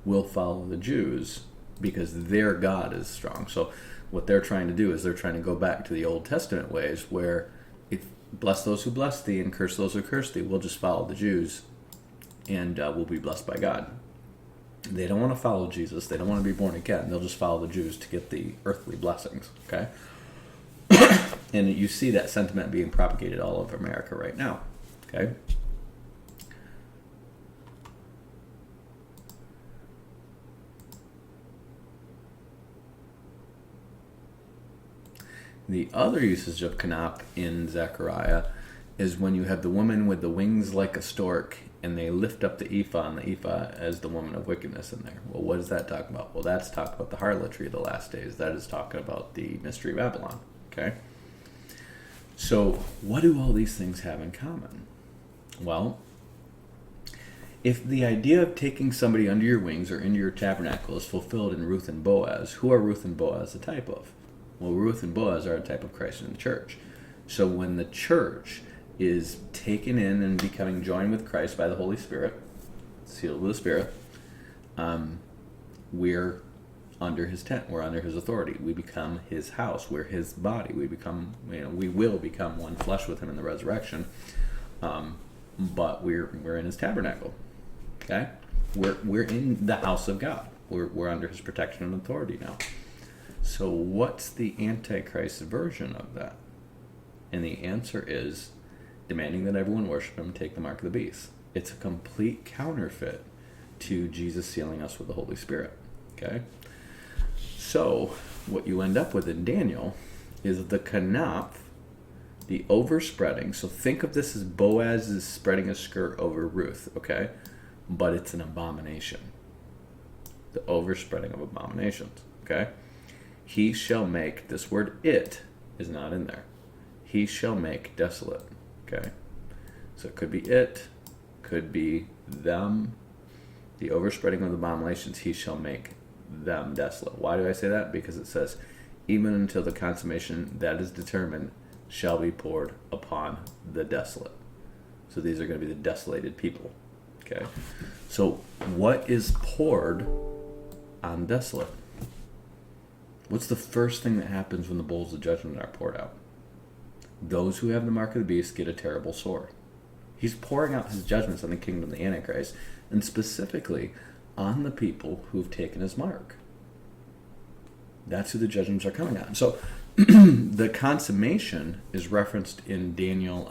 We'll follow the Jews because their God is strong. So what they're trying to do is they're trying to go back to the Old Testament ways where if bless those who bless thee and curse those who curse thee, we'll just follow the Jews and we'll be blessed by God. They don't want to follow Jesus. They don't want to be born again. They'll just follow the Jews to get the earthly blessings, okay? And you see that sentiment being propagated all over America right now, okay? The other usage of canaf in Zechariah is when you have the woman with the wings like a stork and they lift up the ephah, and the ephah as the woman of wickedness in there. Well, what does that talk about? Well, that's talking about the harlotry of the last days. That is talking about the mystery of Babylon, okay? So what do all these things have in common? Well, if the idea of taking somebody under your wings or into your tabernacle is fulfilled in Ruth and Boaz, who are Ruth and Boaz a type of? Well, Ruth and Boaz are a type of Christ in the church. So when the church is taken in and becoming joined with Christ by the Holy Spirit, sealed with the Spirit, we're under his tent. We're under his authority. We become his house. We're his body. We will become one flesh with him in the resurrection. But we're in his tabernacle. Okay? We're in the house of God. We're under his protection and authority now. So what's the Antichrist version of that? And the answer is demanding that everyone worship him, take the mark of the beast. It's a complete counterfeit to Jesus sealing us with the Holy Spirit. Okay? So what you end up with in Daniel is the canaf, the overspreading. So think of this as Boaz is spreading a skirt over Ruth, okay? But it's an abomination. The overspreading of abominations, okay? He shall make, this word it is not in there. He shall make desolate, okay? So it could be it, could be them. The overspreading of abominations, he shall make them desolate. Why do I say that? Because it says, even until the consummation that is determined shall be poured upon the desolate. So these are going to be the desolated people. Okay? So what is poured on desolate? What's the first thing that happens when the bowls of judgment are poured out? Those who have the mark of the beast get a terrible sword. He's pouring out his judgments on the kingdom of the Antichrist, and specifically on the people who've taken his mark. That's who the judgments are coming on. So the consummation is referenced in Daniel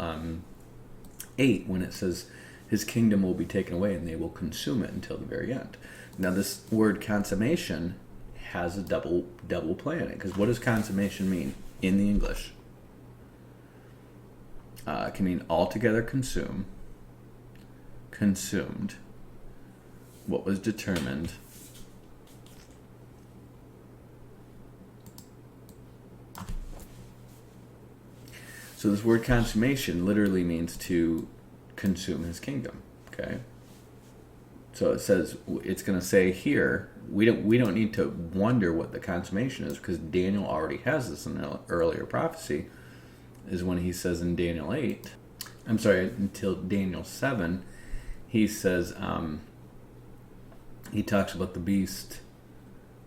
8 when it says his kingdom will be taken away and they will consume it until the very end. Now this word consummation has a double play in it, because what does consummation mean in the English? It can mean altogether consume, consumed, what was determined, so this word consummation literally means to consume his kingdom. Okay, so it says, it's going to say here, we don't need to wonder what the consummation is, because Daniel already has this in an earlier prophecy, is when he says in Daniel 8, I'm sorry, until Daniel 7, he says, he talks about the beast,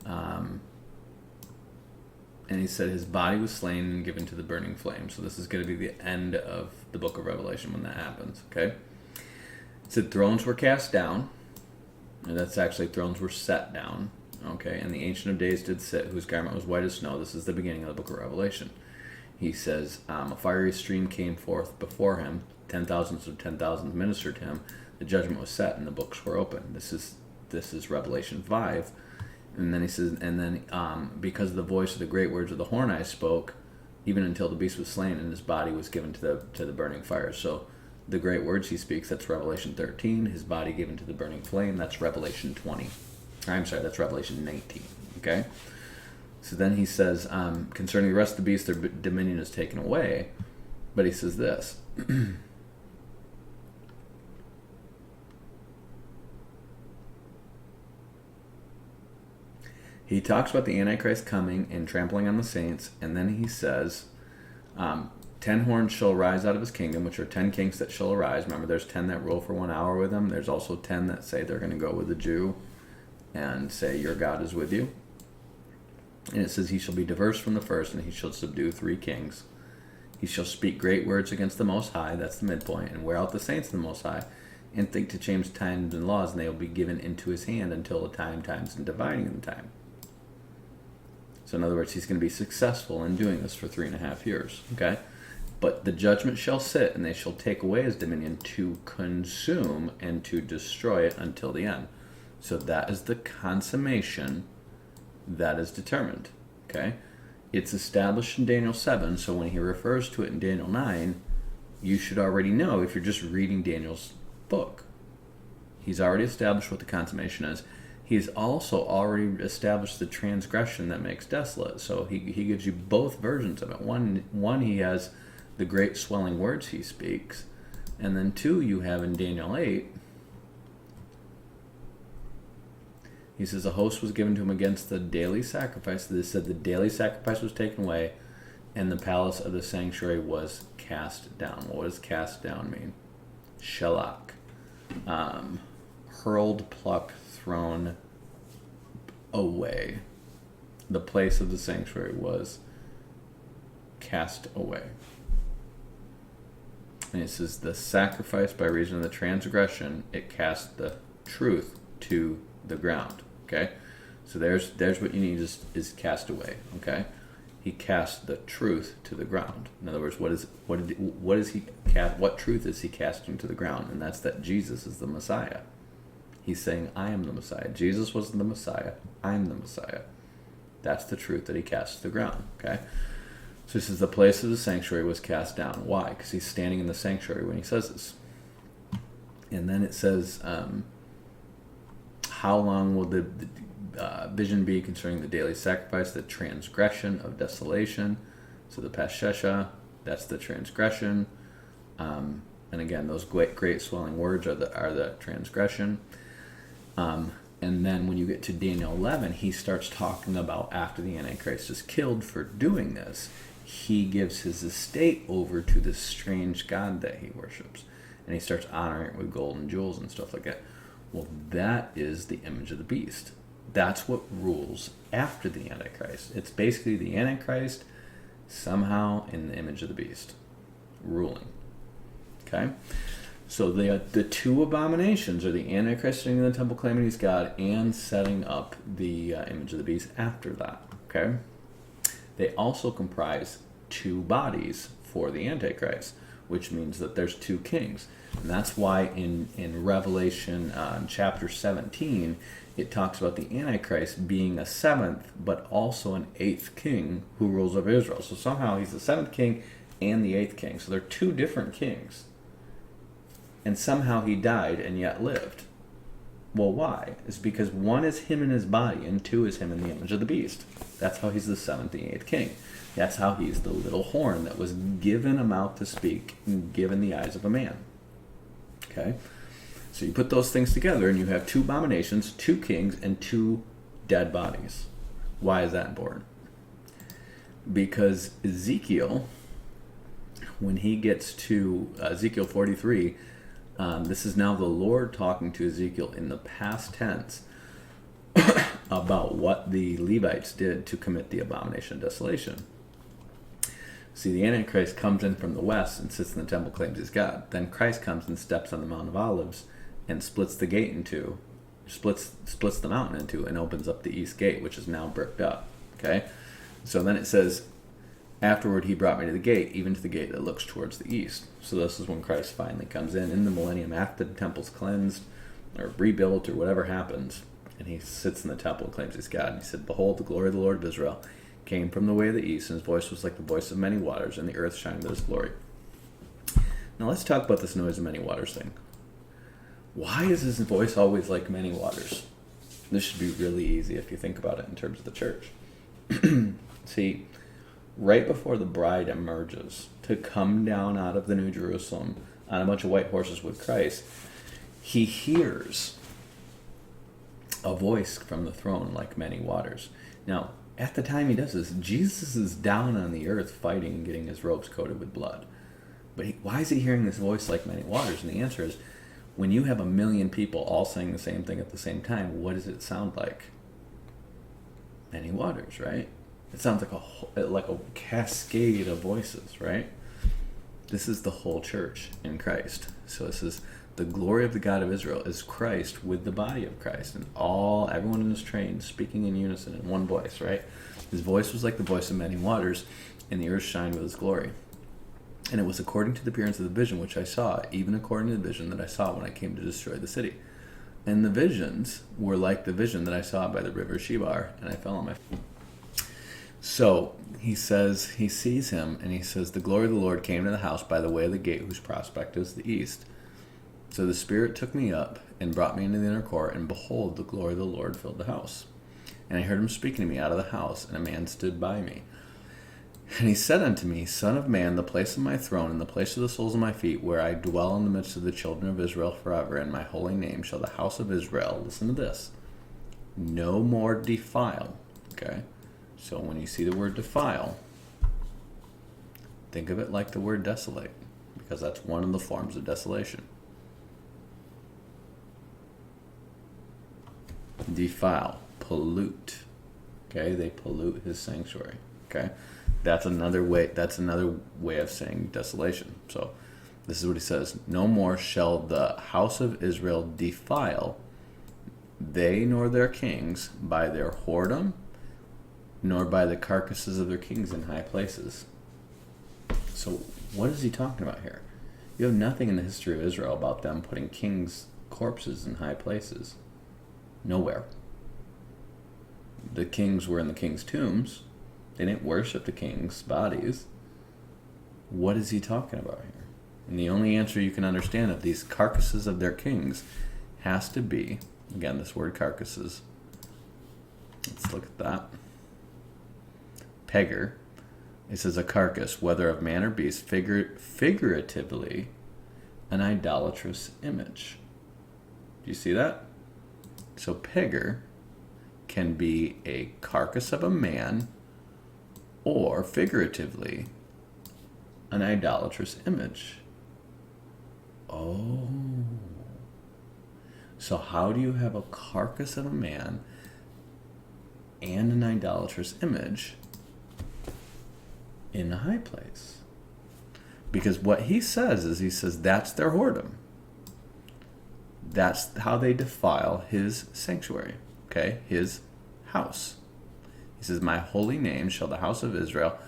and he said his body was slain and given to the burning flame. So this is going to be the end of the book of Revelation when that happens, okay? It said thrones were cast down, and that's actually thrones were set down, okay? And the Ancient of Days did sit, whose garment was white as snow. This is the beginning of the book of Revelation. He says, a fiery stream came forth before him, 10,000s of 10,000s ministered to him. The judgment was set and the books were open. This is Revelation 5. And then he says, and then because of the voice of the great words of the horn I spoke, even until the beast was slain and his body was given to the burning fire. So the great words he speaks, that's Revelation 13. His body given to the burning flame, that's Revelation 20. I'm sorry, that's Revelation 19. Okay? So then he says, concerning the rest of the beast, their dominion is taken away. But he says this. He talks about the Antichrist coming and trampling on the saints, and then he says, 10 horns shall rise out of his kingdom, which are 10 kings that shall arise. Remember, there's 10 that rule for 1 hour with him. There's also 10 that say they're going to go with the Jew and say, your God is with you. And it says, he shall be diverse from the first, and he shall subdue 3 kings. He shall speak great words against the Most High, that's the midpoint, and wear out the saints of the Most High, and think to change times and laws, and they will be given into his hand until the times, and dividing the time. So in other words, he's going to be successful in doing this for 3.5 years. Okay? But the judgment shall sit, and they shall take away his dominion to consume and to destroy it until the end. So that is the consummation that is determined. Okay? It's established in Daniel 7, so when he refers to it in Daniel 9, you should already know if you're just reading Daniel's book. He's already established what the consummation is. He's also already established the transgression that makes desolate. So he gives you both versions of it. One, he has the great swelling words he speaks. And then 2, you have in Daniel 8, he says, a host was given to him against the daily sacrifice. This said the daily sacrifice was taken away, and the palace of the sanctuary was cast down. What does cast down mean? Shelach. Hurled, plucked, thrown away. The place of the sanctuary was cast away. And it says the sacrifice by reason of the transgression, it cast the truth to the ground. Okay? So there's what you need is cast away. Okay? He cast the truth to the ground. In other words, what truth is he casting to the ground? And that's that Jesus is the Messiah. He's saying, I am the Messiah. Jesus wasn't the Messiah. I'm the Messiah. That's the truth that he cast to the ground. Okay? So this is the place of the sanctuary was cast down. Why? Because he's standing in the sanctuary when he says this. And then it says, how long will the vision be concerning the daily sacrifice, the transgression of desolation? So the Pashesha, that's the transgression. And again, those great swelling words are the transgression. And then when you get to Daniel 11, he starts talking about after the Antichrist is killed for doing this, he gives his estate over to this strange god that he worships. And he starts honoring it with gold and jewels and stuff like that. Well, that is the image of the beast. That's what rules after the Antichrist. It's basically the Antichrist somehow in the image of the beast ruling. Okay? So the two abominations are the Antichrist sitting in the temple claiming he's God and setting up the image of the beast after that. Okay? They also comprise two bodies for the Antichrist, which means that there's two kings. And that's why in Revelation chapter 17, it talks about the Antichrist being a seventh, but also an eighth king who rules over Israel. So somehow he's the seventh king and the eighth king. So they're two different kings. And somehow he died and yet lived. Well, why? It's because one is him in his body and two is him in the image of the beast. That's how he's the seventh and eighth king. That's how he's the little horn that was given a mouth to speak and given the eyes of a man. Okay? So you put those things together and you have two abominations, two kings, and two dead bodies. Why is that important? Because Ezekiel, when he gets to Ezekiel 43, this is now the Lord talking to Ezekiel in the past tense about what the Levites did to commit the abomination of desolation. See, the Antichrist comes in from the west and sits in the temple, claims he's God. Then Christ comes and steps on the Mount of Olives and splits the gate into, splits the mountain into, and opens up the east gate, which is now bricked up. Okay? So then it says, afterward he brought me to the gate, even to the gate that looks towards the east. So this is when Christ finally comes in the millennium, after the temple's cleansed, or rebuilt, or whatever happens. And he sits in the temple and claims he's God. And he said, behold, the glory of the Lord of Israel came from the way of the east, and his voice was like the voice of many waters, and the earth shined with his glory. Now let's talk about this noise of many waters thing. Why is his voice always like many waters? This should be really easy if you think about it in terms of the church. See, right before the bride emerges to come down out of the New Jerusalem on a bunch of white horses with Christ, he hears a voice from the throne like many waters. Now, at the time he does this, Jesus is down on the earth fighting and getting his robes coated with blood. But why is he hearing this voice like many waters? And the answer is, when you have 1 million people all saying the same thing at the same time, what does it sound like? Many waters, right? It sounds like a cascade of voices, right? This is the whole church in Christ. So this is the glory of the God of Israel is Christ with the body of Christ, and everyone in his train speaking in unison in one voice, right? His voice was like the voice of many waters, and the earth shined with his glory. And it was according to the appearance of the vision which I saw, even according to the vision that I saw when I came to destroy the city. And the visions were like the vision that I saw by the river Shebar, and I fell on my feet. So he says, he sees him, and he says, the glory of the Lord came to the house by the way of the gate, whose prospect is the east. So the Spirit took me up and brought me into the inner court, and behold, the glory of the Lord filled the house. And I heard him speaking to me out of the house, and a man stood by me. And he said unto me, Son of man, the place of my throne, and the place of the soles of my feet, where I dwell in the midst of the children of Israel forever, and my holy name shall the house of Israel, listen to this, no more defile. Okay? So when you see the word defile, Think of it like the word desolate, because that's one of the forms of desolation. Defile, pollute. Okay, they pollute his sanctuary. Okay, that's another way. That's another way of saying desolation. So, this is what he says: No more shall the house of Israel defile, they nor their kings, by their whoredom, nor by the carcasses of their kings in high places. So, what is he talking about here? You have nothing in the history of Israel about them putting kings' corpses in high places. Nowhere. The kings were in the king's tombs. They didn't worship the king's bodies. What is he talking about here? And the only answer you can understand of these carcasses of their kings has to be, again, this word carcasses. Let's look at that. Pegar. It says a carcass, whether of man or beast, figuratively, an idolatrous image. Do you see that? So pegar can be a carcass of a man, or figuratively, an idolatrous image. Oh. So how do you have a carcass of a man and an idolatrous image in a high place? Because what he says is, he says that's their whoredom. That's how they defile his sanctuary, okay? His house. He says, my holy name shall the house of Israel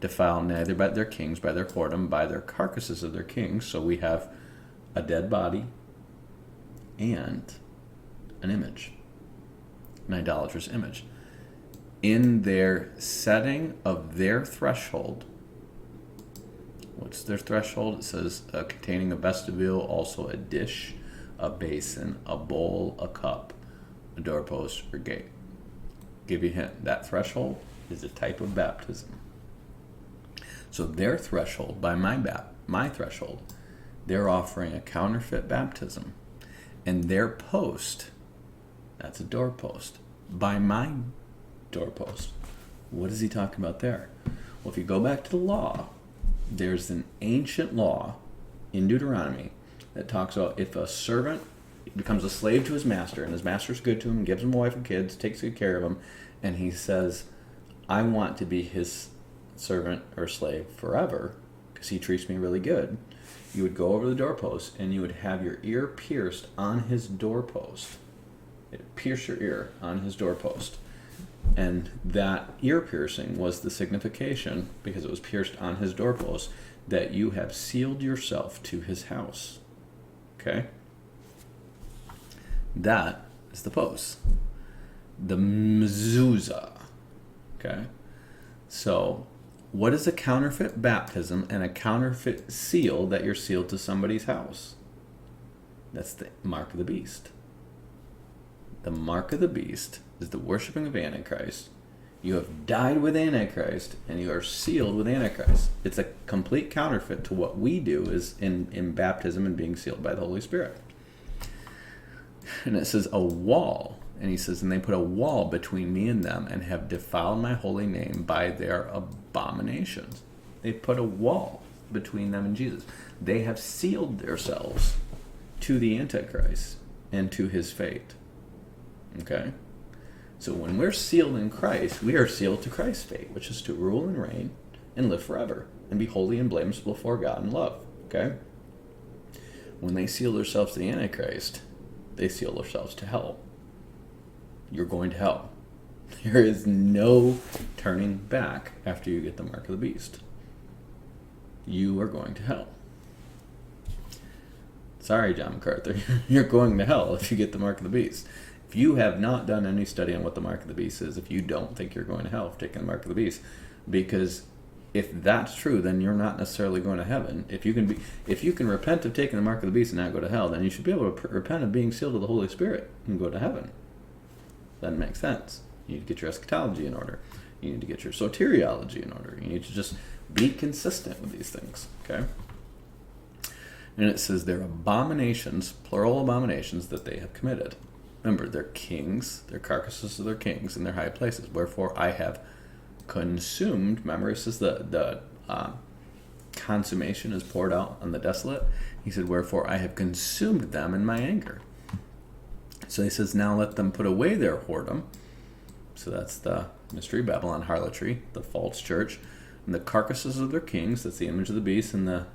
defile neither by their kings, by their whoredom, by their carcasses of their kings. So we have a dead body and an image, an idolatrous image. In their setting of their threshold, what's their threshold? It says containing a vestibule, also a dish, a basin, a bowl, a cup, a doorpost, or gate. Give you a hint. That threshold is a type of baptism. So their threshold, by my threshold, they're offering a counterfeit baptism. And their post, that's a doorpost, by my doorpost. What is he talking about there? Well, if you go back to the law, there's an ancient law in Deuteronomy that talks about if a servant becomes a slave to his master, and his master's good to him, gives him a wife and kids, takes good care of him, and he says, I want to be his servant or slave forever because he treats me really good, you would go over the doorpost and you would have your ear pierced on his doorpost. It pierced your ear on his doorpost. And that ear piercing was the signification, because it was pierced on his doorpost, that you have sealed yourself to his house. Okay? That is the post. The mezuzah. Okay? So, what is a counterfeit baptism and a counterfeit seal that you're sealed to somebody's house? That's the mark of the beast. The mark of the beast is the worshiping of Antichrist. You have died with Antichrist, and you are sealed with Antichrist. It's a complete counterfeit to what we do is in baptism and being sealed by the Holy Spirit. And it says a wall. And he says, and they put a wall between me and them, and have defiled my holy name by their abominations. They put a wall between them and Jesus. They have sealed themselves to the Antichrist and to his fate. Okay? So when we're sealed in Christ, we are sealed to Christ's fate, which is to rule and reign and live forever and be holy and blameless before God in love. Okay? When they seal themselves to the Antichrist, they seal themselves to hell. You're going to hell. There is no turning back after you get the mark of the beast. You are going to hell. Sorry, John MacArthur. You're going to hell if you get the mark of the beast. If you have not done any study on what the mark of the beast is, if you don't think you're going to hell for taking the mark of the beast, because if that's true, then you're not necessarily going to heaven. If you can repent of taking the mark of the beast and not go to hell, then you should be able to repent of being sealed to the Holy Spirit and go to heaven. That makes sense. You need to get your eschatology in order. You need to get your soteriology in order. You need to just be consistent with these things. Okay? And it says they're abominations, plural abominations, that they have committed. Remember, they're kings, their carcasses of their kings in their high places. Wherefore I have consumed, remember, this is the consummation is poured out on the desolate. He said, wherefore I have consumed them in my anger. So he says, now let them put away their whoredom. So that's the mystery, Babylon, harlotry, the false church, and the carcasses of their kings. That's the image of the beast, and the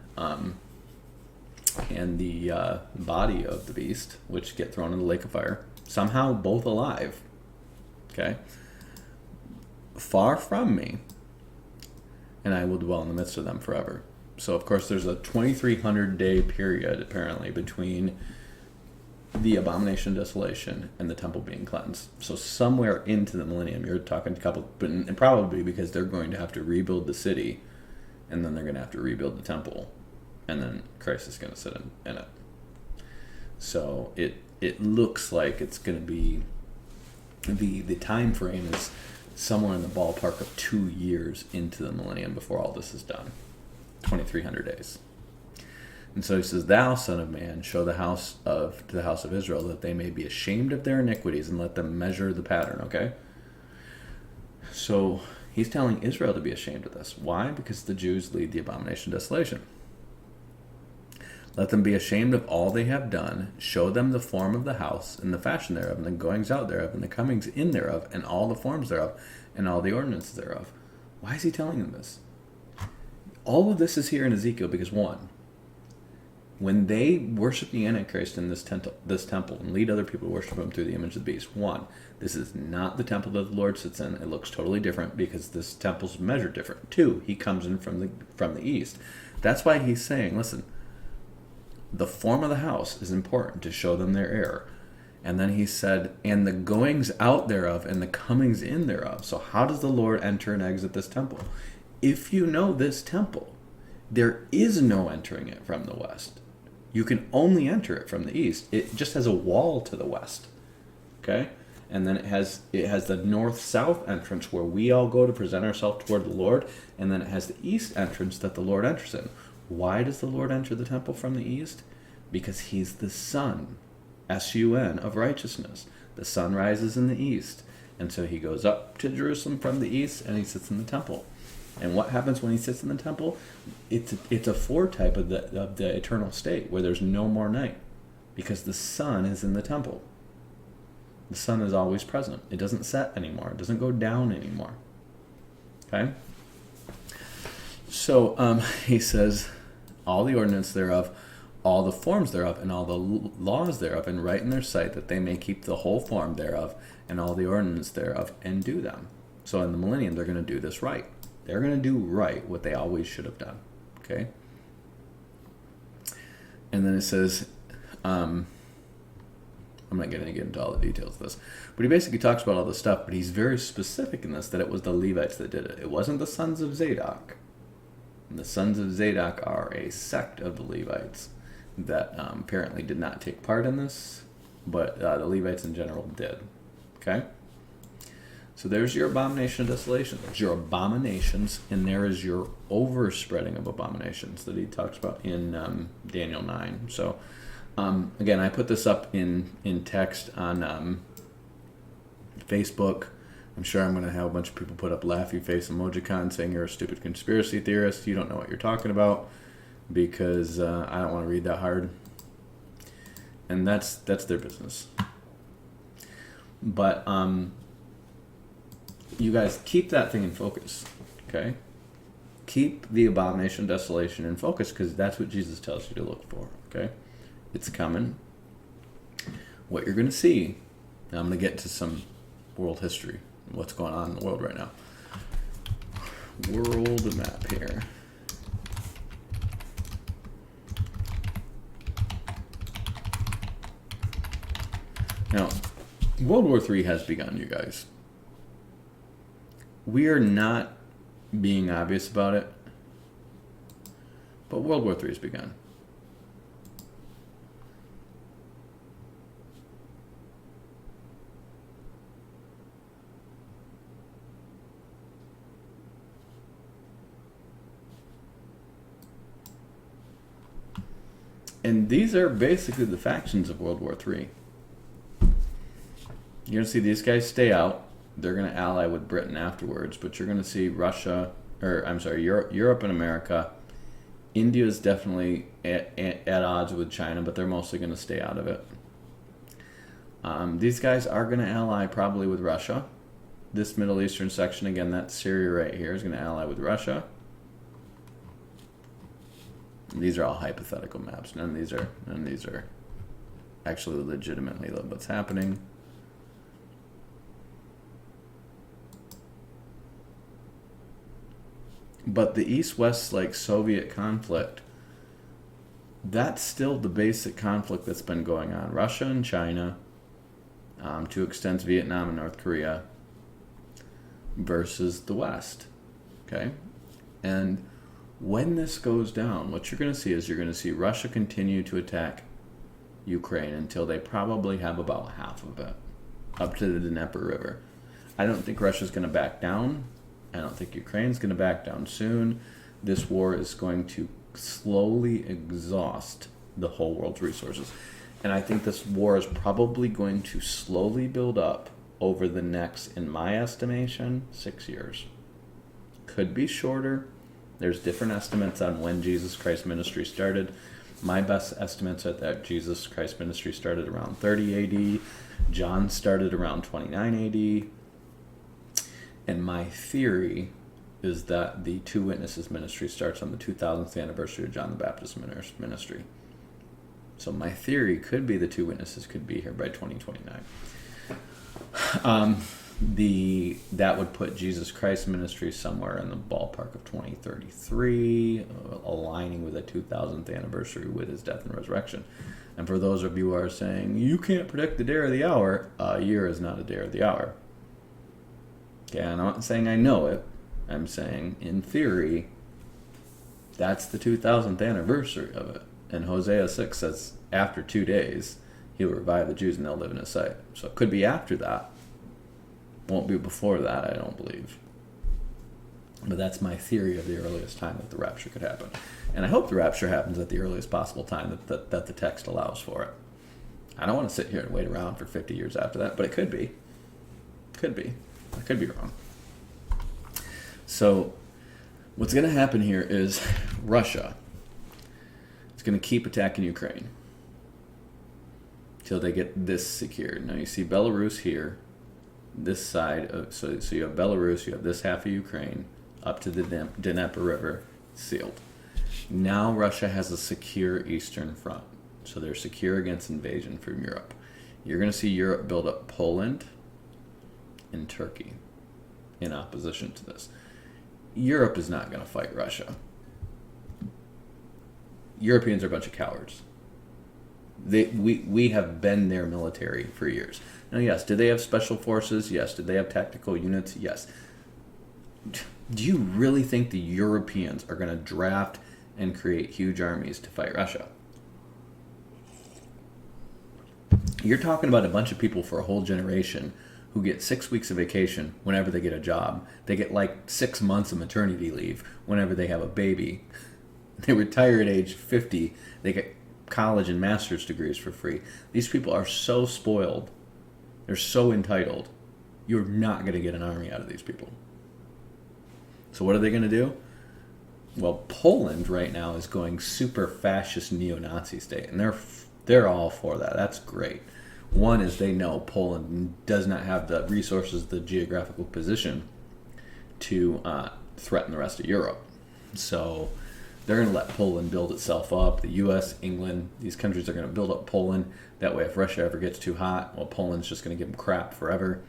body of the beast, which get thrown in the lake of fire. Somehow both alive. Okay? Far from me, and I will dwell in the midst of them forever. So, of course, there's a 2,300-day period, apparently, between the abomination desolation and the temple being cleansed. So somewhere into the millennium, you're talking a couple, and probably because they're going to have to rebuild the city, and then they're going to have to rebuild the temple, and then Christ is going to sit in it. So it looks like it's going to be, the time frame is somewhere in the ballpark of 2 years into the millennium before all this is done. 2,300 days. And so he says, thou, son of man, show to the house of Israel that they may be ashamed of their iniquities, and let them measure the pattern, okay? So he's telling Israel to be ashamed of this. Why? Because the Jews lead the abomination desolation. Let them be ashamed of all they have done. Show them the form of the house, and the fashion thereof, and the goings out thereof, and the comings in thereof, and all the forms thereof, and all the ordinances thereof. Why is he telling them this? All of this is here in Ezekiel because, one, when they worship the Antichrist in this temple and lead other people to worship him through the image of the beast, one, this is not the temple that the Lord sits in. It looks totally different because this temple's measured different. Two, he comes in from the east. That's why he's saying, listen, the form of the house is important to show them their error. And then he said, and the goings out thereof and the comings in thereof. So how does the Lord enter and exit this temple? If you know this temple, there is no entering it from the west. You can only enter it from the east. It just has a wall to the west. Okay? And then it has the north-south entrance where we all go to present ourselves toward the Lord. And then it has the east entrance that the Lord enters in. Why does the Lord enter the temple from the east? Because he's the sun, S-U-N, of righteousness. The sun rises in the east. And so he goes up to Jerusalem from the east and he sits in the temple. And what happens when he sits in the temple? It's a foretype of the eternal state where there's no more night, because the sun is in the temple. The sun is always present. It doesn't set anymore. It doesn't go down anymore. Okay? So he says, all the ordinance thereof, all the forms thereof, and all the laws thereof, and write in their sight, that they may keep the whole form thereof, and all the ordinance thereof, and do them. So in the millennium, they're going to do this right. They're going to do right what they always should have done. Okay? And then it says, I'm not going to get into all the details of this, but he basically talks about all this stuff, but he's very specific in this, that it was the Levites that did it. It wasn't the sons of Zadok. And the sons of Zadok are a sect of the Levites that apparently did not take part in this, but the Levites in general did. Okay? So there's your abomination of desolation. There's your abominations, and there is your overspreading of abominations that he talks about in Daniel 9. So, again, I put this up in text on Facebook. I'm sure I'm going to have a bunch of people put up laughy face emojicon saying you're a stupid conspiracy theorist. You don't know what you're talking about, because I don't want to read that hard. And that's their business. But you guys keep that thing in focus, okay? Keep the abomination desolation in focus, because that's what Jesus tells you to look for, okay? It's coming. What you're going to see, now I'm going to get to some world history, what's going on in the world right now. World map here. Now, World War III has begun, you guys. We are not being obvious about it, but World War III has begun. And these are basically the factions of World War III. You're going to see these guys stay out. They're going to ally with Britain afterwards, but you're going to see Europe and America India is definitely at odds with China, but they're mostly going to stay out of it. These guys are going to ally probably with Russia. This Middle Eastern section, again, that Syria right here, is going to ally with Russia. These are all hypothetical maps. None of these are actually legitimately what's happening. But the East-West like Soviet conflict, that's still the basic conflict that's been going on. Russia and China, to extents Vietnam and North Korea, versus the West. Okay? And when this goes down, what you're going to see is you're going to see Russia continue to attack Ukraine until they probably have about half of it, up to the Dnieper River. I don't think Russia's going to back down. I don't think Ukraine's going to back down soon. This war is going to slowly exhaust the whole world's resources. And I think this war is probably going to slowly build up over the next, in my estimation, 6 years. Could be shorter. There's different estimates on when Jesus Christ's ministry started. My best estimates are that Jesus Christ's ministry started around 30 AD. John started around 29 AD. And my theory is that the Two Witnesses ministry starts on the 2000th anniversary of John the Baptist's ministry. So my theory could be the Two Witnesses could be here by 2029. That would put Jesus Christ's ministry somewhere in the ballpark of 2033, aligning with the 2000th anniversary with his death and resurrection. And for those of you who are saying, you can't predict the day or the hour, a year is not a day or the hour. Okay, I'm not saying I know it. I'm saying, in theory, that's the 2000th anniversary of it. And Hosea 6 says, after 2 days, he'll revive the Jews and they'll live in his sight. So it could be after that. Won't be before that, I don't believe. But that's my theory of the earliest time that the rapture could happen. And I hope the rapture happens at the earliest possible time that the text allows for it. I don't want to sit here and wait around for 50 years after that, but it could be. Could be. I could be wrong. So what's going to happen here is Russia is going to keep attacking Ukraine till they get this secured. Now you see Belarus here. This side of, so you have Belarus, you have this half of Ukraine up to the Dnieper River sealed. Now Russia has a secure eastern front, so they're secure against invasion from Europe. You're going to see Europe build up Poland and Turkey in opposition to this. Europe is not going to fight Russia. Europeans are a bunch of cowards. We have been their military for years. Now, yes, did they have special forces? Yes. Did they have tactical units? Yes. Do you really think the Europeans are going to draft and create huge armies to fight Russia? You're talking about a bunch of people for a whole generation who get 6 weeks of vacation whenever they get a job. They get like 6 months of maternity leave whenever they have a baby. They retire at age 50. They get college and master's degrees for free. These people are so spoiled. They're so entitled. You're not going to get an army out of these people. So what are they going to do? Well, Poland right now is going super fascist neo-Nazi state, and they're all for that. That's great. One is they know Poland does not have the resources, the geographical position to threaten the rest of Europe. So they're going to let Poland build itself up. The U.S., England, these countries are going to build up Poland. That way, if Russia ever gets too hot, well, Poland's just going to give them crap forever.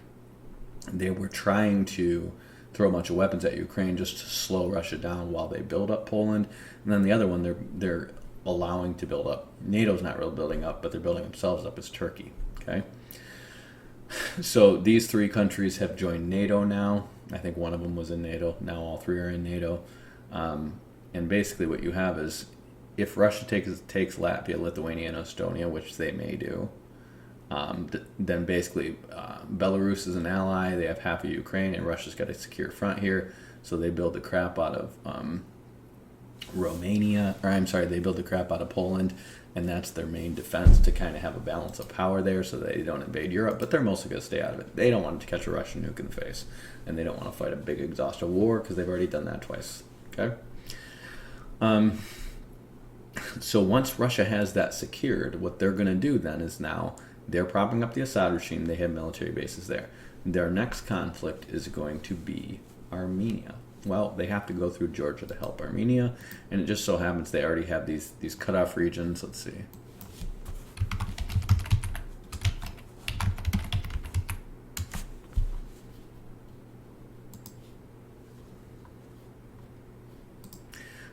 They were trying to throw a bunch of weapons at Ukraine just to slow Russia down while they build up Poland. And then the other one they're allowing to build up. NATO's not really building up, but they're building themselves up, is Turkey. Okay? So these three countries have joined NATO now. I think one of them was in NATO. Now all three are in NATO. And basically what you have is, if Russia takes Latvia, Lithuania, and Estonia, which they may do, then basically Belarus is an ally. They have half of Ukraine, and Russia's got a secure front here. So they build the crap out of they build the crap out of Poland, and that's their main defense, to kind of have a balance of power there so they don't invade Europe. But they're mostly going to stay out of it. They don't want to catch a Russian nuke in the face, and they don't want to fight a big exhaustive war because they've already done that twice. Okay. So once Russia has that secured, what they're going to do then is now they're propping up the Assad regime. They have military bases there. Their next conflict is going to be Armenia. Well, they have to go through Georgia to help Armenia, and it just so happens they already have these cutoff regions. Let's see.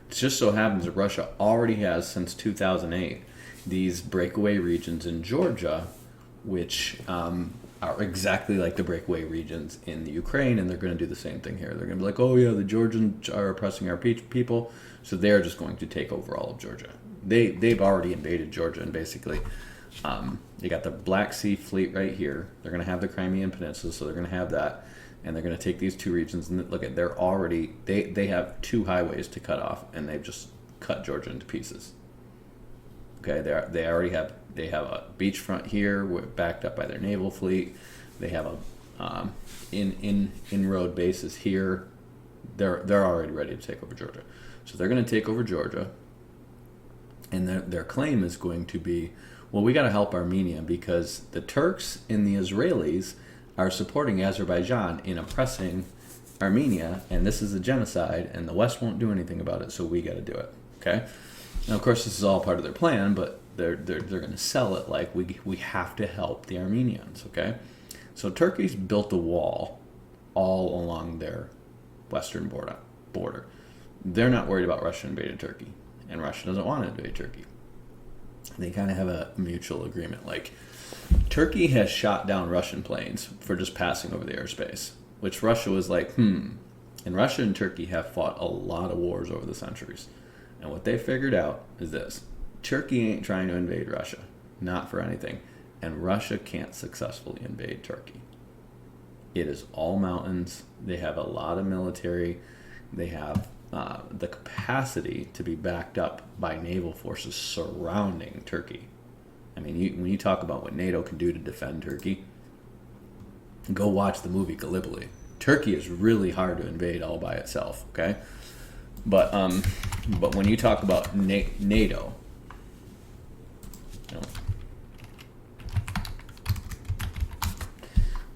It just so happens that Russia already has, since 2008, these breakaway regions in Georgia, which are exactly like the breakaway regions in the Ukraine, and they're going to do the same thing here. They're going to be like, oh yeah, the Georgians are oppressing our people, so they're just going to take over all of Georgia. They've already invaded Georgia, and basically, they got the Black Sea Fleet right here. They're going to have the Crimean Peninsula, so they're going to have that, and they're going to take these two regions. And look at, they're already they have two highways to cut off, and they've just cut Georgia into pieces. Okay, they already have a beachfront here, backed up by their naval fleet. They have a in-road bases here. They're already ready to take over Georgia, so they're going to take over Georgia. And their claim is going to be, well, we got to help Armenia because the Turks and the Israelis are supporting Azerbaijan in oppressing Armenia, and this is a genocide, and the West won't do anything about it, so we got to do it. Okay. Now, of course, this is all part of their plan, but they're going to sell it like we have to help the Armenians, okay? So Turkey's built a wall all along their western border. They're not worried about Russia invading Turkey, and Russia doesn't want to invade Turkey. They kind of have a mutual agreement. Like, Turkey has shot down Russian planes for just passing over the airspace, which Russia was like, And Russia and Turkey have fought a lot of wars over the centuries. And what they figured out is this. Turkey ain't trying to invade Russia. Not for anything. And Russia can't successfully invade Turkey. It is all mountains. They have a lot of military. They have the capacity to be backed up by naval forces surrounding Turkey. I mean, when you talk about what NATO can do to defend Turkey, go watch the movie Gallipoli. Turkey is really hard to invade all by itself, okay? But when you talk about NATO,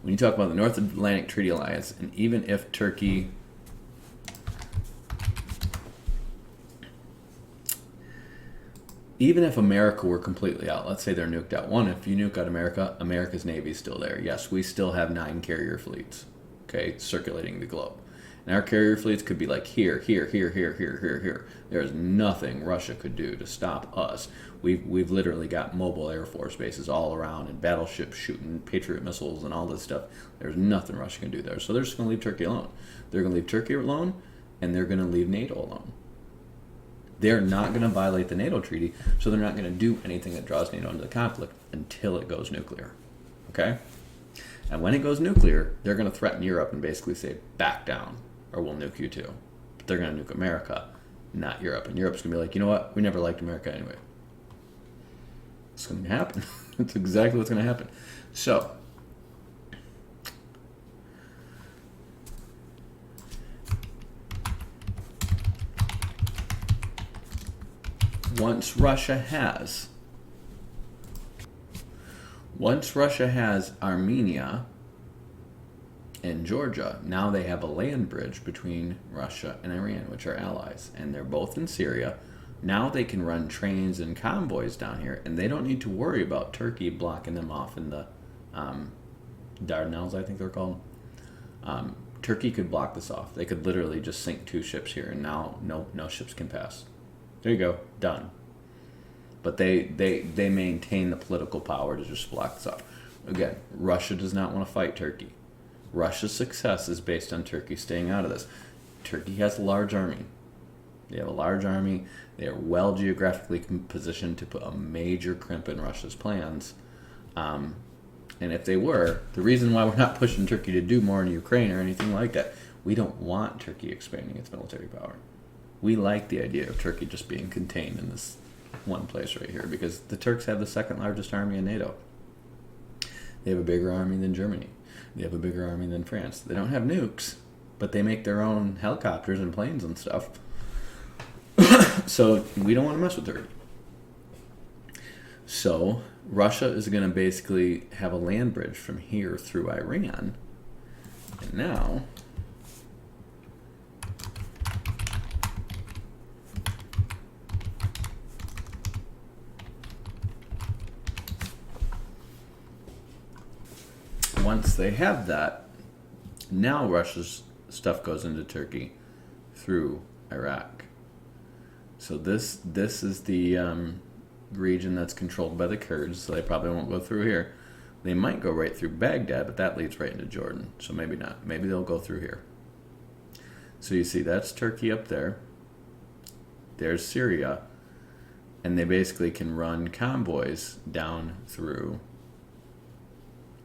when you talk about the North Atlantic Treaty Alliance, and even if Turkey, even if America were completely out, let's say they're nuked out. One, if you nuke out America, America's Navy is still there. Yes, we still have 9 carrier fleets, okay, circulating the globe. And our carrier fleets could be like here. There's nothing Russia could do to stop us. We've literally got mobile Air Force bases all around and battleships shooting Patriot missiles and all this stuff. There's nothing Russia can do there. So they're just going to leave Turkey alone. They're going to leave Turkey alone, and they're going to leave NATO alone. They're not going to violate the NATO treaty, so they're not going to do anything that draws NATO into the conflict until it goes nuclear. Okay? And when it goes nuclear, they're going to threaten Europe and basically say, back down, or we'll nuke you too. But they're going to nuke America, not Europe. And Europe's going to be like, you know what? We never liked America anyway. It's going to happen. That's exactly what's going to happen. So, once Russia has Armenia and Georgia, now they have a land bridge between Russia and Iran, which are allies, and they're both in Syria. Now they can run trains and convoys down here, and they don't need to worry about Turkey blocking them off in the Dardanelles, I think they're called. Turkey could block this off. They could literally just sink 2 ships here, and now no ships can pass. There you go, done. But they maintain the political power to just block this off. Again, Russia does not want to fight Turkey. Russia's success is based on Turkey staying out of this. Turkey has a large army. They have a large army. They are well geographically positioned to put a major crimp in Russia's plans. And if they were, the reason why we're not pushing Turkey to do more in Ukraine or anything like that, we don't want Turkey expanding its military power. We like the idea of Turkey just being contained in this one place right here, because the Turks have the 2nd largest army in NATO. They have a bigger army than Germany. They have a bigger army than France. They don't have nukes, but they make their own helicopters and planes and stuff. So we don't want to mess with Turkey. So Russia is going to basically have a land bridge from here through Iran. And now once they have that, now Russia's stuff goes into Turkey through Iraq. So this is the region that's controlled by the Kurds, so they probably won't go through here. They might go right through Baghdad, but that leads right into Jordan, so maybe not. Maybe they'll go through here. So you see, that's Turkey up there. There's Syria, and they basically can run convoys down through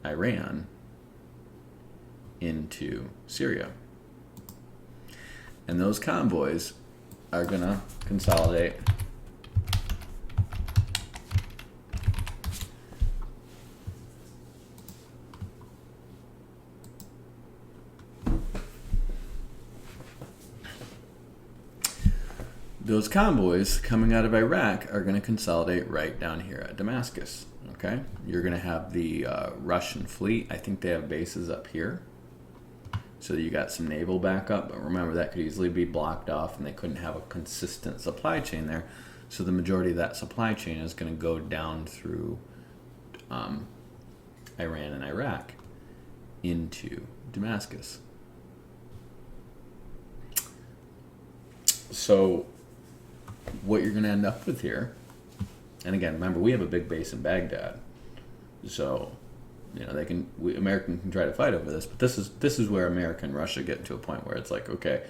Iran into Syria. And those convoys are going to consolidate those convoys coming out of Iraq are going to consolidate right down here at Damascus. Okay, you're going to have the Russian fleet. I think they have bases up here, so you got some naval backup. But remember, that could easily be blocked off, and they couldn't have a consistent supply chain there. So the majority of that supply chain is going to go down through Iran and Iraq into Damascus. So what you're going to end up with here, and again, remember, we have a big base in Baghdad, so America can try to fight over this, but this is where America and Russia get to a point where it's like, okay,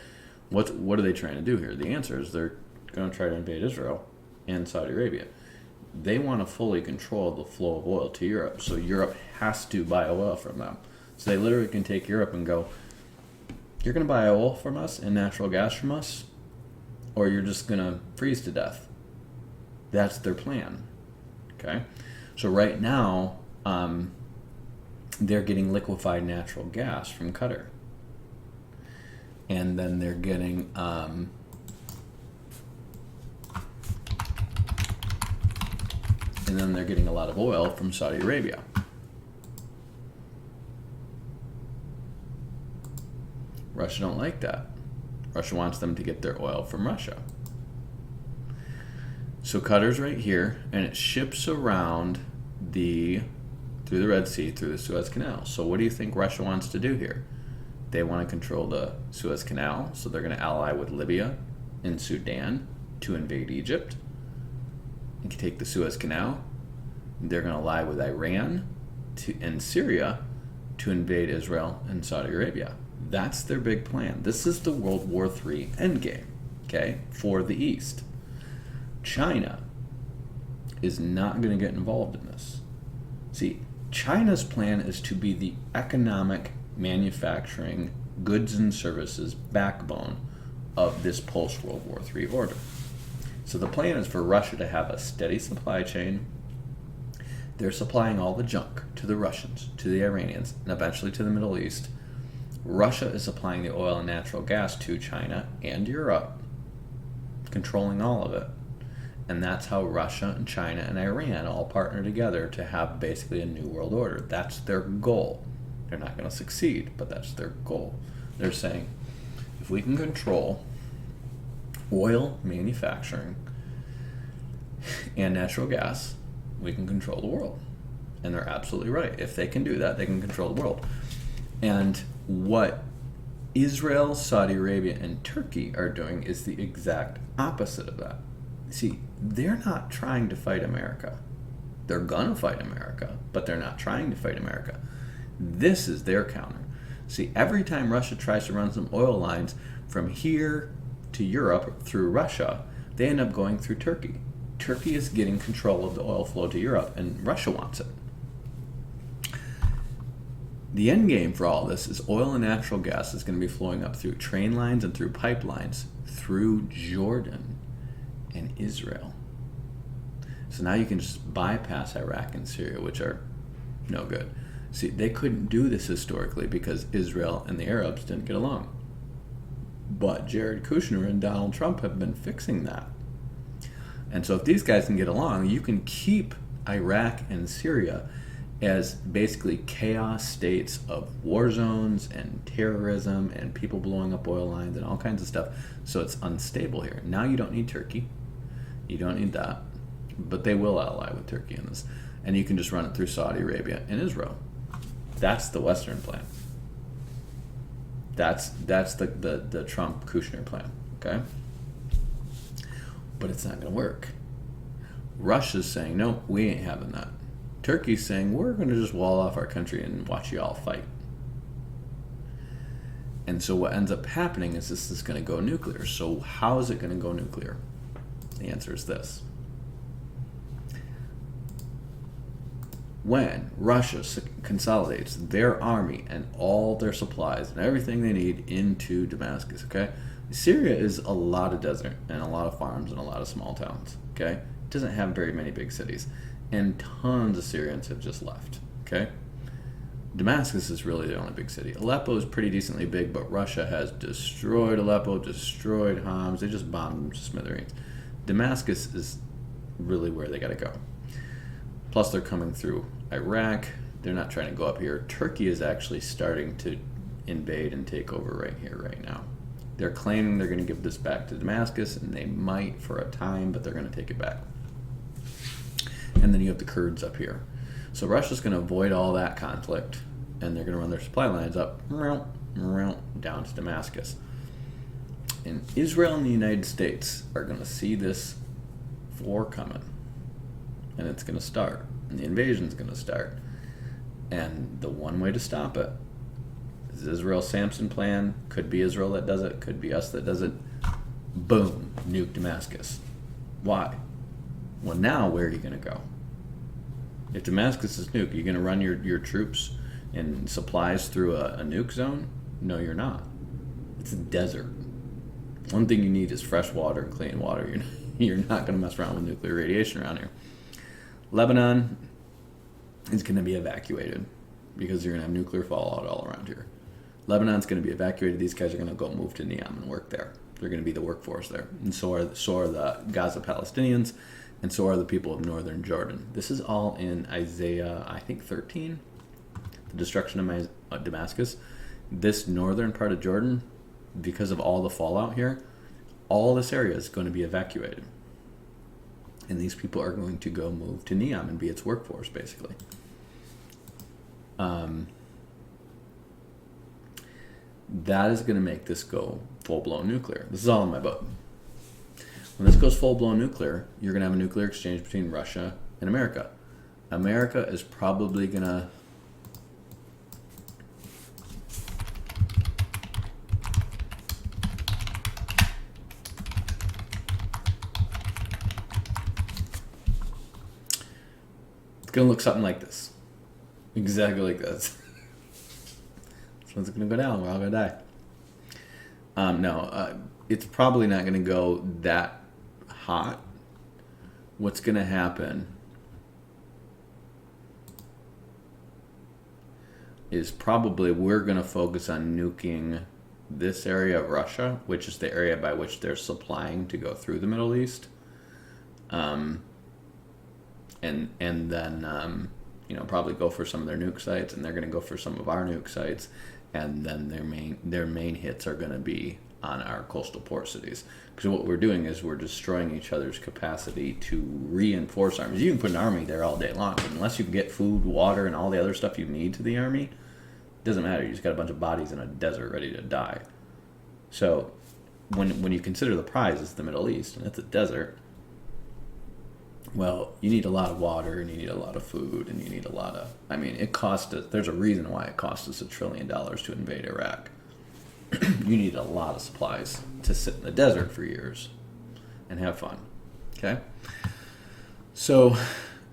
what are they trying to do here? The answer is they're going to try to invade Israel and Saudi Arabia. They want to fully control the flow of oil to Europe, so Europe has to buy oil from them. So they literally can take Europe and go, you're going to buy oil from us and natural gas from us, or you're just going to freeze to death. That's their plan. Okay? So right now, they're getting liquefied natural gas from Qatar. And then they're getting a lot of oil from Saudi Arabia. Russia don't like that. Russia wants them to get their oil from Russia. So Qatar's right here, and it ships around through the Red Sea, through the Suez Canal. So what do you think Russia wants to do here? They want to control the Suez Canal, so they're going to ally with Libya and Sudan to invade Egypt and take the Suez Canal. They're going to ally with Iran and Syria to invade Israel and Saudi Arabia. That's their big plan. This is the World War III endgame, okay, for the East. China is not going to get involved in this. See, China's plan is to be the economic, manufacturing, goods and services backbone of this post-World War III order. So the plan is for Russia to have a steady supply chain. They're supplying all the junk to the Russians, to the Iranians, and eventually to the Middle East. Russia is supplying the oil and natural gas to China and Europe, controlling all of it. And that's how Russia and China and Iran all partner together to have basically a new world order. That's their goal. They're not going to succeed, but that's their goal. They're saying, if we can control oil manufacturing and natural gas, we can control the world. And they're absolutely right. If they can do that, they can control the world. And what Israel, Saudi Arabia, and Turkey are doing is the exact opposite of that. See, they're not trying to fight America. They're gonna fight America, but they're not trying to fight America. This is their counter. See, every time Russia tries to run some oil lines from here to Europe through Russia, they end up going through Turkey. Turkey is getting control of the oil flow to Europe, and Russia wants it. The end game for all this is oil and natural gas is going to be flowing up through train lines and through pipelines through Jordan and Israel. So now you can just bypass Iraq and Syria, which are no good. See, they couldn't do this historically because Israel and the Arabs didn't get along. But Jared Kushner and Donald Trump have been fixing that. And so if these guys can get along, you can keep Iraq and Syria as basically chaos states of war zones and terrorism and people blowing up oil lines and all kinds of stuff. So it's unstable here. Now you don't need Turkey. You don't need that. But they will ally with Turkey in this. And you can just run it through Saudi Arabia and Israel. That's the Western plan. That's the Trump-Kushner plan, okay? But it's not going to work. Russia's saying, no, we ain't having that. Turkey's saying, we're going to just wall off our country and watch you all fight. And so what ends up happening is this is going to go nuclear. So how is it going to go nuclear? The answer is this. When Russia consolidates their army and all their supplies and everything they need into Damascus, okay? Syria is a lot of desert and a lot of farms and a lot of small towns, okay? It doesn't have very many big cities. And tons of Syrians have just left, okay? Damascus is really the only big city. Aleppo is pretty decently big, but Russia has destroyed Aleppo, destroyed Homs. They just bombed them to smithereens. Damascus is really where they got to go. Plus, they're coming through Iraq. They're not trying to go up here. Turkey is actually starting to invade and take over right here, right now. They're claiming they're going to give this back to Damascus, and they might for a time, but they're going to take it back. And then you have the Kurds up here. So Russia's going to avoid all that conflict, and they're going to run their supply lines up down to Damascus. And Israel and the United States are going to see this war coming. And it's going to start. And the invasion's going to start. And the one way to stop it is Israel's Samson plan. Could be Israel that does it. Could be us that does it. Boom. Nuke Damascus. Why? Well, now where are you going to go? If Damascus is nuked, are you going to run your troops and supplies through a nuke zone? No, you're not. It's a desert. One thing you need is fresh water and clean water. You're not going to mess around with nuclear radiation around here. Lebanon is going to be evacuated because you're going to have nuclear fallout all around here. Lebanon's going to be evacuated. These guys are going to go move to Neom and work there. They're going to be the workforce there. And so are the Gaza Palestinians, and so are the people of northern Jordan. This is all in Isaiah, I think, 13, the destruction of Damascus. This northern part of Jordan, because of all the fallout here, all this area is going to be evacuated. And these people are going to go move to Neom and be its workforce, basically. That is going to make this go full-blown nuclear. This is all in my book. When this goes full-blown nuclear, you're going to have a nuclear exchange between Russia and America. America is probably going to... It's going to look something like this. Exactly like this. This one's going to go down. We're all going to die. It's probably not going to go that hot. What's going to happen is probably we're going to focus on nuking this area of Russia, which is the area by which they're supplying to go through the Middle East. And then probably go for some of their nuke sites, and they're going to go for some of our nuke sites, and then their main hits are going to be on our coastal port cities. Because what we're doing is we're destroying each other's capacity to reinforce armies. You can put an army there all day long, but unless you can get food, water, and all the other stuff you need to the army, it doesn't matter. You just got a bunch of bodies in a desert ready to die. So when you consider the prize is the Middle East, and it's a desert, well, you need a lot of water, and you need a lot of food, and you need a lot of... it cost us... There's a reason why it cost us $1 trillion to invade Iraq. You need a lot of supplies to sit in the desert for years and have fun. Okay? So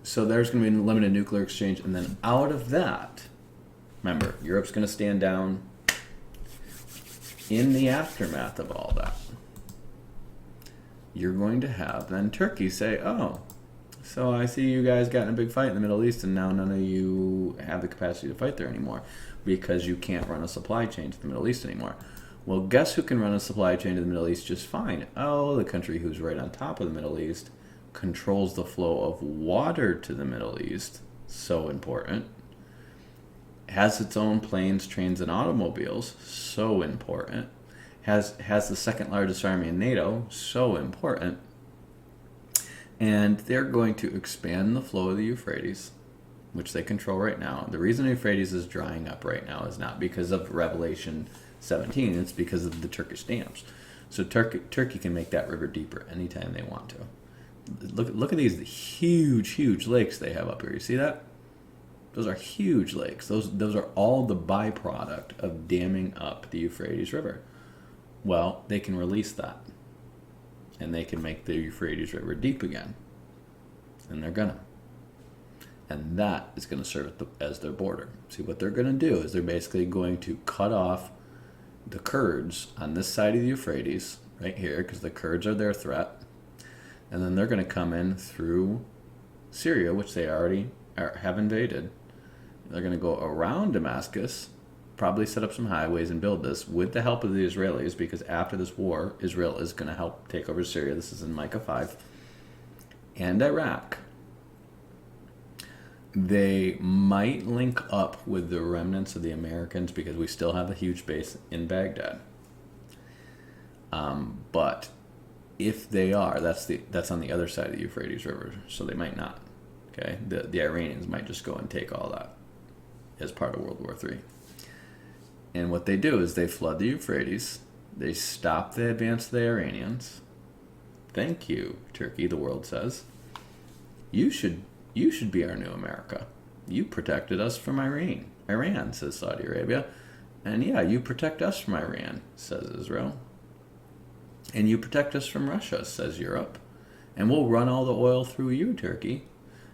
there's going to be a limited nuclear exchange, and then out of that, remember, Europe's going to stand down. In the aftermath of all that, you're going to have then Turkey say, oh... So I see you guys got in a big fight in the Middle East, and now none of you have the capacity to fight there anymore because you can't run a supply chain to the Middle East anymore. Well, guess who can run a supply chain to the Middle East just fine? Oh, the country who's right on top of the Middle East, controls the flow of water to the Middle East, so important. Has its own planes, trains, and automobiles, so important. Has the second largest army in NATO, so important. And they're going to expand the flow of the Euphrates, which they control right now. The reason Euphrates is drying up right now is not because of Revelation 17, it's because of the Turkish dams. So Turkey can make that river deeper anytime they want to. Look at these huge lakes they have up here. You see that? Those are huge lakes. Those are all the byproduct of damming up the Euphrates River. Well, they can release that. And they can make the Euphrates River deep again. And they're gonna. And that is going to serve as their border. See, what they're going to do is they're basically going to cut off the Kurds on this side of the Euphrates, right here, because the Kurds are their threat. And then they're going to come in through Syria, which they already have invaded. They're going to go around Damascus, probably set up some highways and build this with the help of the Israelis, because after this war, Israel is going to help take over Syria. This is in Micah 5. And Iraq. They might link up with the remnants of the Americans because we still have a huge base in Baghdad. But if they are, that's on the other side of the Euphrates River, so they might not. Okay, the Iranians might just go and take all that as part of World War III. And what they do is they flood the Euphrates. They stop the advance of the Iranians. Thank you, Turkey. The world says you should be our new America. You protected us from Iran, says Saudi Arabia. And yeah, you protect us from Iran, says Israel. And you protect us from Russia, says Europe. And we'll run all the oil through you, Turkey.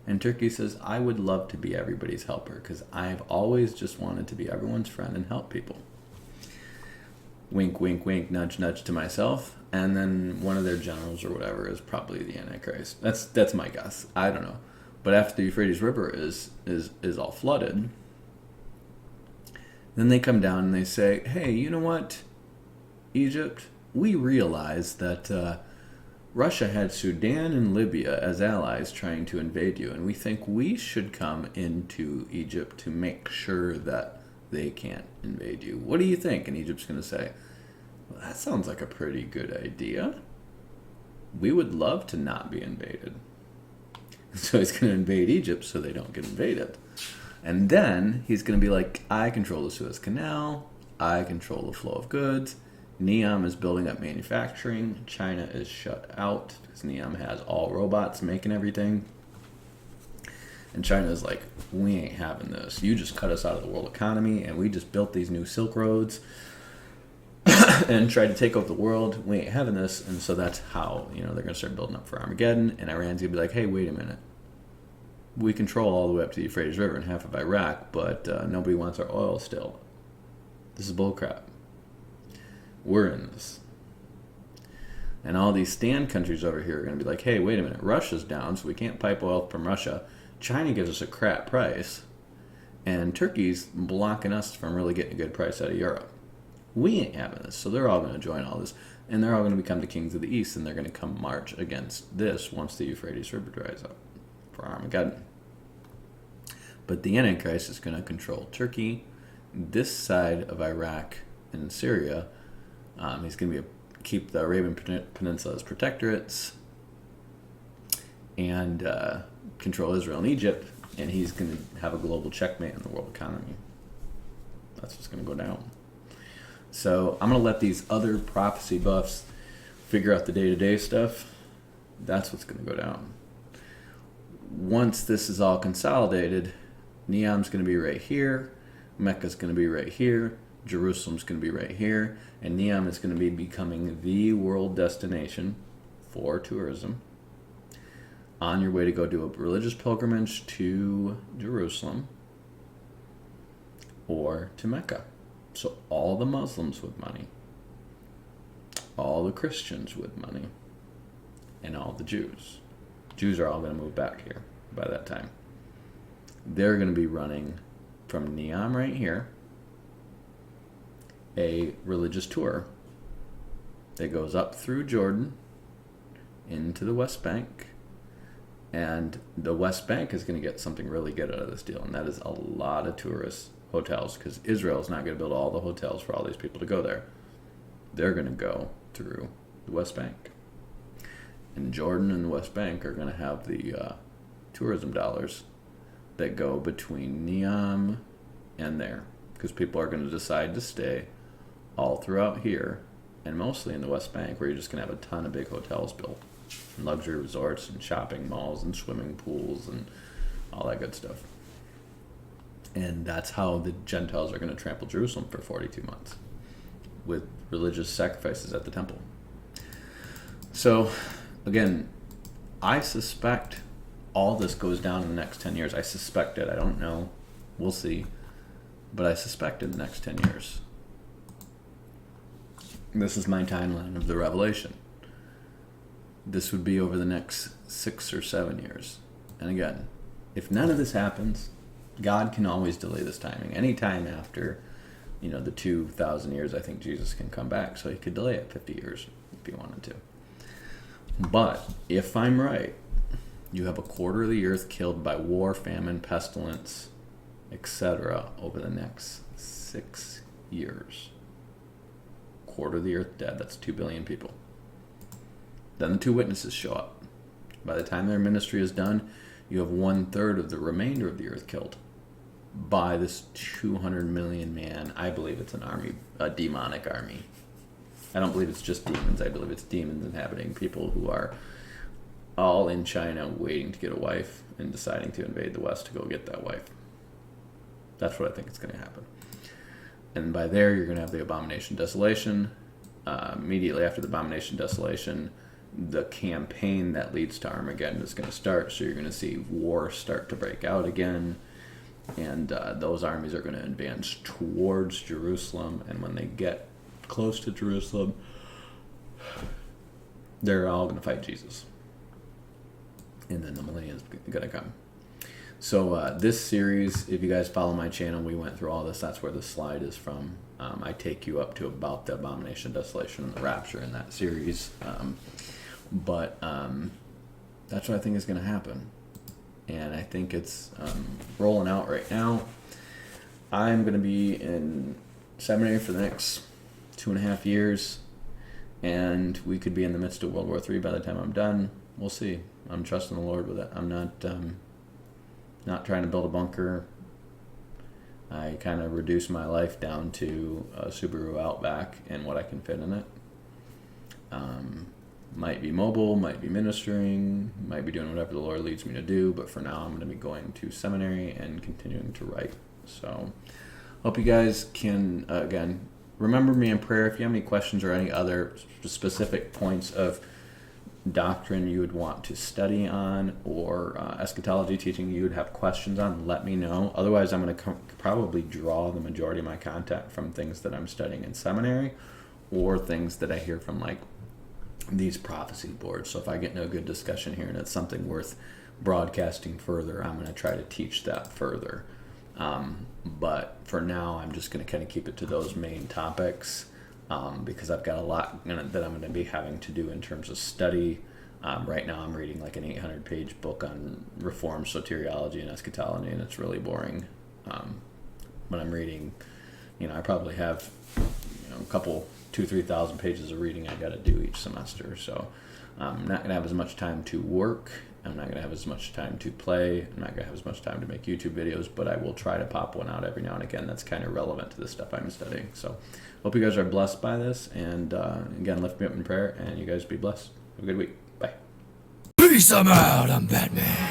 And Turkey says, I would love to be everybody's helper because I've always just wanted to be everyone's friend and help people. Wink, wink, wink, nudge, nudge to myself. And then one of their generals or whatever is probably the Antichrist. That's my guess. I don't know. But after the Euphrates River is all flooded, then they come down and they say, hey, you know what, Egypt? We realize that Russia had Sudan and Libya as allies trying to invade you, and we think we should come into Egypt to make sure that they can't invade you. What do you think? And Egypt's going to say, well, that sounds like a pretty good idea. We would love to not be invaded. So he's going to invade Egypt so they don't get invaded. And then he's going to be like, I control the Suez Canal. I control the flow of goods. Neom is building up manufacturing. China is shut out because Neom has all robots making everything. And China is like, we ain't having this. You just cut us out of the world economy, and we just built these new Silk Roads and tried to take over the world. We ain't having this. And so that's how, they're going to start building up for Armageddon. And Iran's going to be like, hey, wait a minute. We control all the way up to the Euphrates River and half of Iraq, but nobody wants our oil still. This is bullcrap. We're in this. And all these stand countries over here are going to be like, hey, wait a minute. Russia's down, so we can't pipe oil from Russia. China gives us a crap price. And Turkey's blocking us from really getting a good price out of Europe. We ain't having this. So they're all going to join all this. And they're all going to become the kings of the East. And they're going to come march against this once the Euphrates River dries up for Armageddon. But the Antichrist is going to control Turkey, this side of Iraq and Syria. He's going to keep the Arabian Peninsula as protectorates and control Israel and Egypt. And he's going to have a global checkmate in the world economy. That's what's going to go down. So I'm going to let these other prophecy buffs figure out the day-to-day stuff. That's what's going to go down. Once this is all consolidated, Neom's going to be right here, Mecca's going to be right here, Jerusalem's going to be right here, and Neom is going to be becoming the world destination for tourism. On your way to go do a religious pilgrimage to Jerusalem or to Mecca. So all the Muslims with money, all the Christians with money, and all the Jews. Jews are all going to move back here by that time. They're going to be running from Neom right here a religious tour that goes up through Jordan into the West Bank And the West Bank is going to get something really good out of this deal, and that is a lot of tourist hotels, because Israel is not going to build all the hotels for all these people to go there. They're going to go through the West Bank. And Jordan and the West Bank are going to have the tourism dollars that go between Neom and there, because people are going to decide to stay all throughout here, and mostly in the West Bank, where you're just going to have a ton of big hotels built, and luxury resorts and shopping malls and swimming pools and all that good stuff. And that's how the Gentiles are going to trample Jerusalem for 42 months, with religious sacrifices at the temple. So, again, I suspect all this goes down in the next 10 years. I suspect it. I don't know. We'll see. But I suspect in the next 10 years. This is my timeline of the Revelation. This would be over the next 6 or 7 years. And again, if none of this happens, God can always delay this timing. Any time after, the 2,000 years, I think Jesus can come back. So he could delay it 50 years if he wanted to. But if I'm right, you have a quarter of the earth killed by war, famine, pestilence, etc. over the next 6 years. Quarter of the earth dead. That's 2 billion people. Then the two witnesses show up. By the time their ministry is done, you have 1/3 of the remainder of the earth killed by this 200 million man, I believe it's an army, a demonic army. I don't believe it's just demons. I believe it's demons inhabiting people who are all in China waiting to get a wife and deciding to invade the West to go get that wife. That's what I think is going to happen. And by there, you're going to have the abomination desolation. Immediately after the abomination desolation, the campaign that leads to Armageddon is going to start. So you're going to see war start to break out again. And those armies are going to advance towards Jerusalem. And when they get close to Jerusalem, they're all going to fight Jesus. And then the millennium is going to come. So this series, if you guys follow my channel, we went through all this. That's where the slide is from. I take you up to about the abomination, desolation, and the rapture in that series. But that's what I think is going to happen. And I think it's rolling out right now. I'm going to be in seminary for the next 2.5 years. And we could be in the midst of World War III by the time I'm done. We'll see. I'm trusting the Lord with it. I'm not trying to build a bunker. I kind of reduce my life down to a Subaru Outback and what I can fit in it. Might be mobile, might be ministering, might be doing whatever the Lord leads me to do, but for now I'm going to be going to seminary and continuing to write. So hope you guys can, again, remember me in prayer. If you have any questions or any other specific points of doctrine you would want to study on, or eschatology teaching you would have questions on, let me know. Otherwise, I'm going to probably draw the majority of my content from things that I'm studying in seminary or things that I hear from like these prophecy boards. So if I get no good discussion here and it's something worth broadcasting further, I'm going to try to teach that further. But for now, I'm just going to kind of keep it to those main topics. Because I've got a lot that I'm going to be having to do in terms of study. Right now I'm reading like an 800-page book on Reformed soteriology and eschatology, and it's really boring. But I'm reading, I probably have a couple, 2,000-3,000 pages of reading I got to do each semester. So I'm not going to have as much time to work. I'm not going to have as much time to play. I'm not going to have as much time to make YouTube videos, but I will try to pop one out every now and again that's kind of relevant to the stuff I'm studying. So hope you guys are blessed by this. And again, lift me up in prayer, and you guys be blessed. Have a good week. Bye. Peace, I'm out. I'm Batman.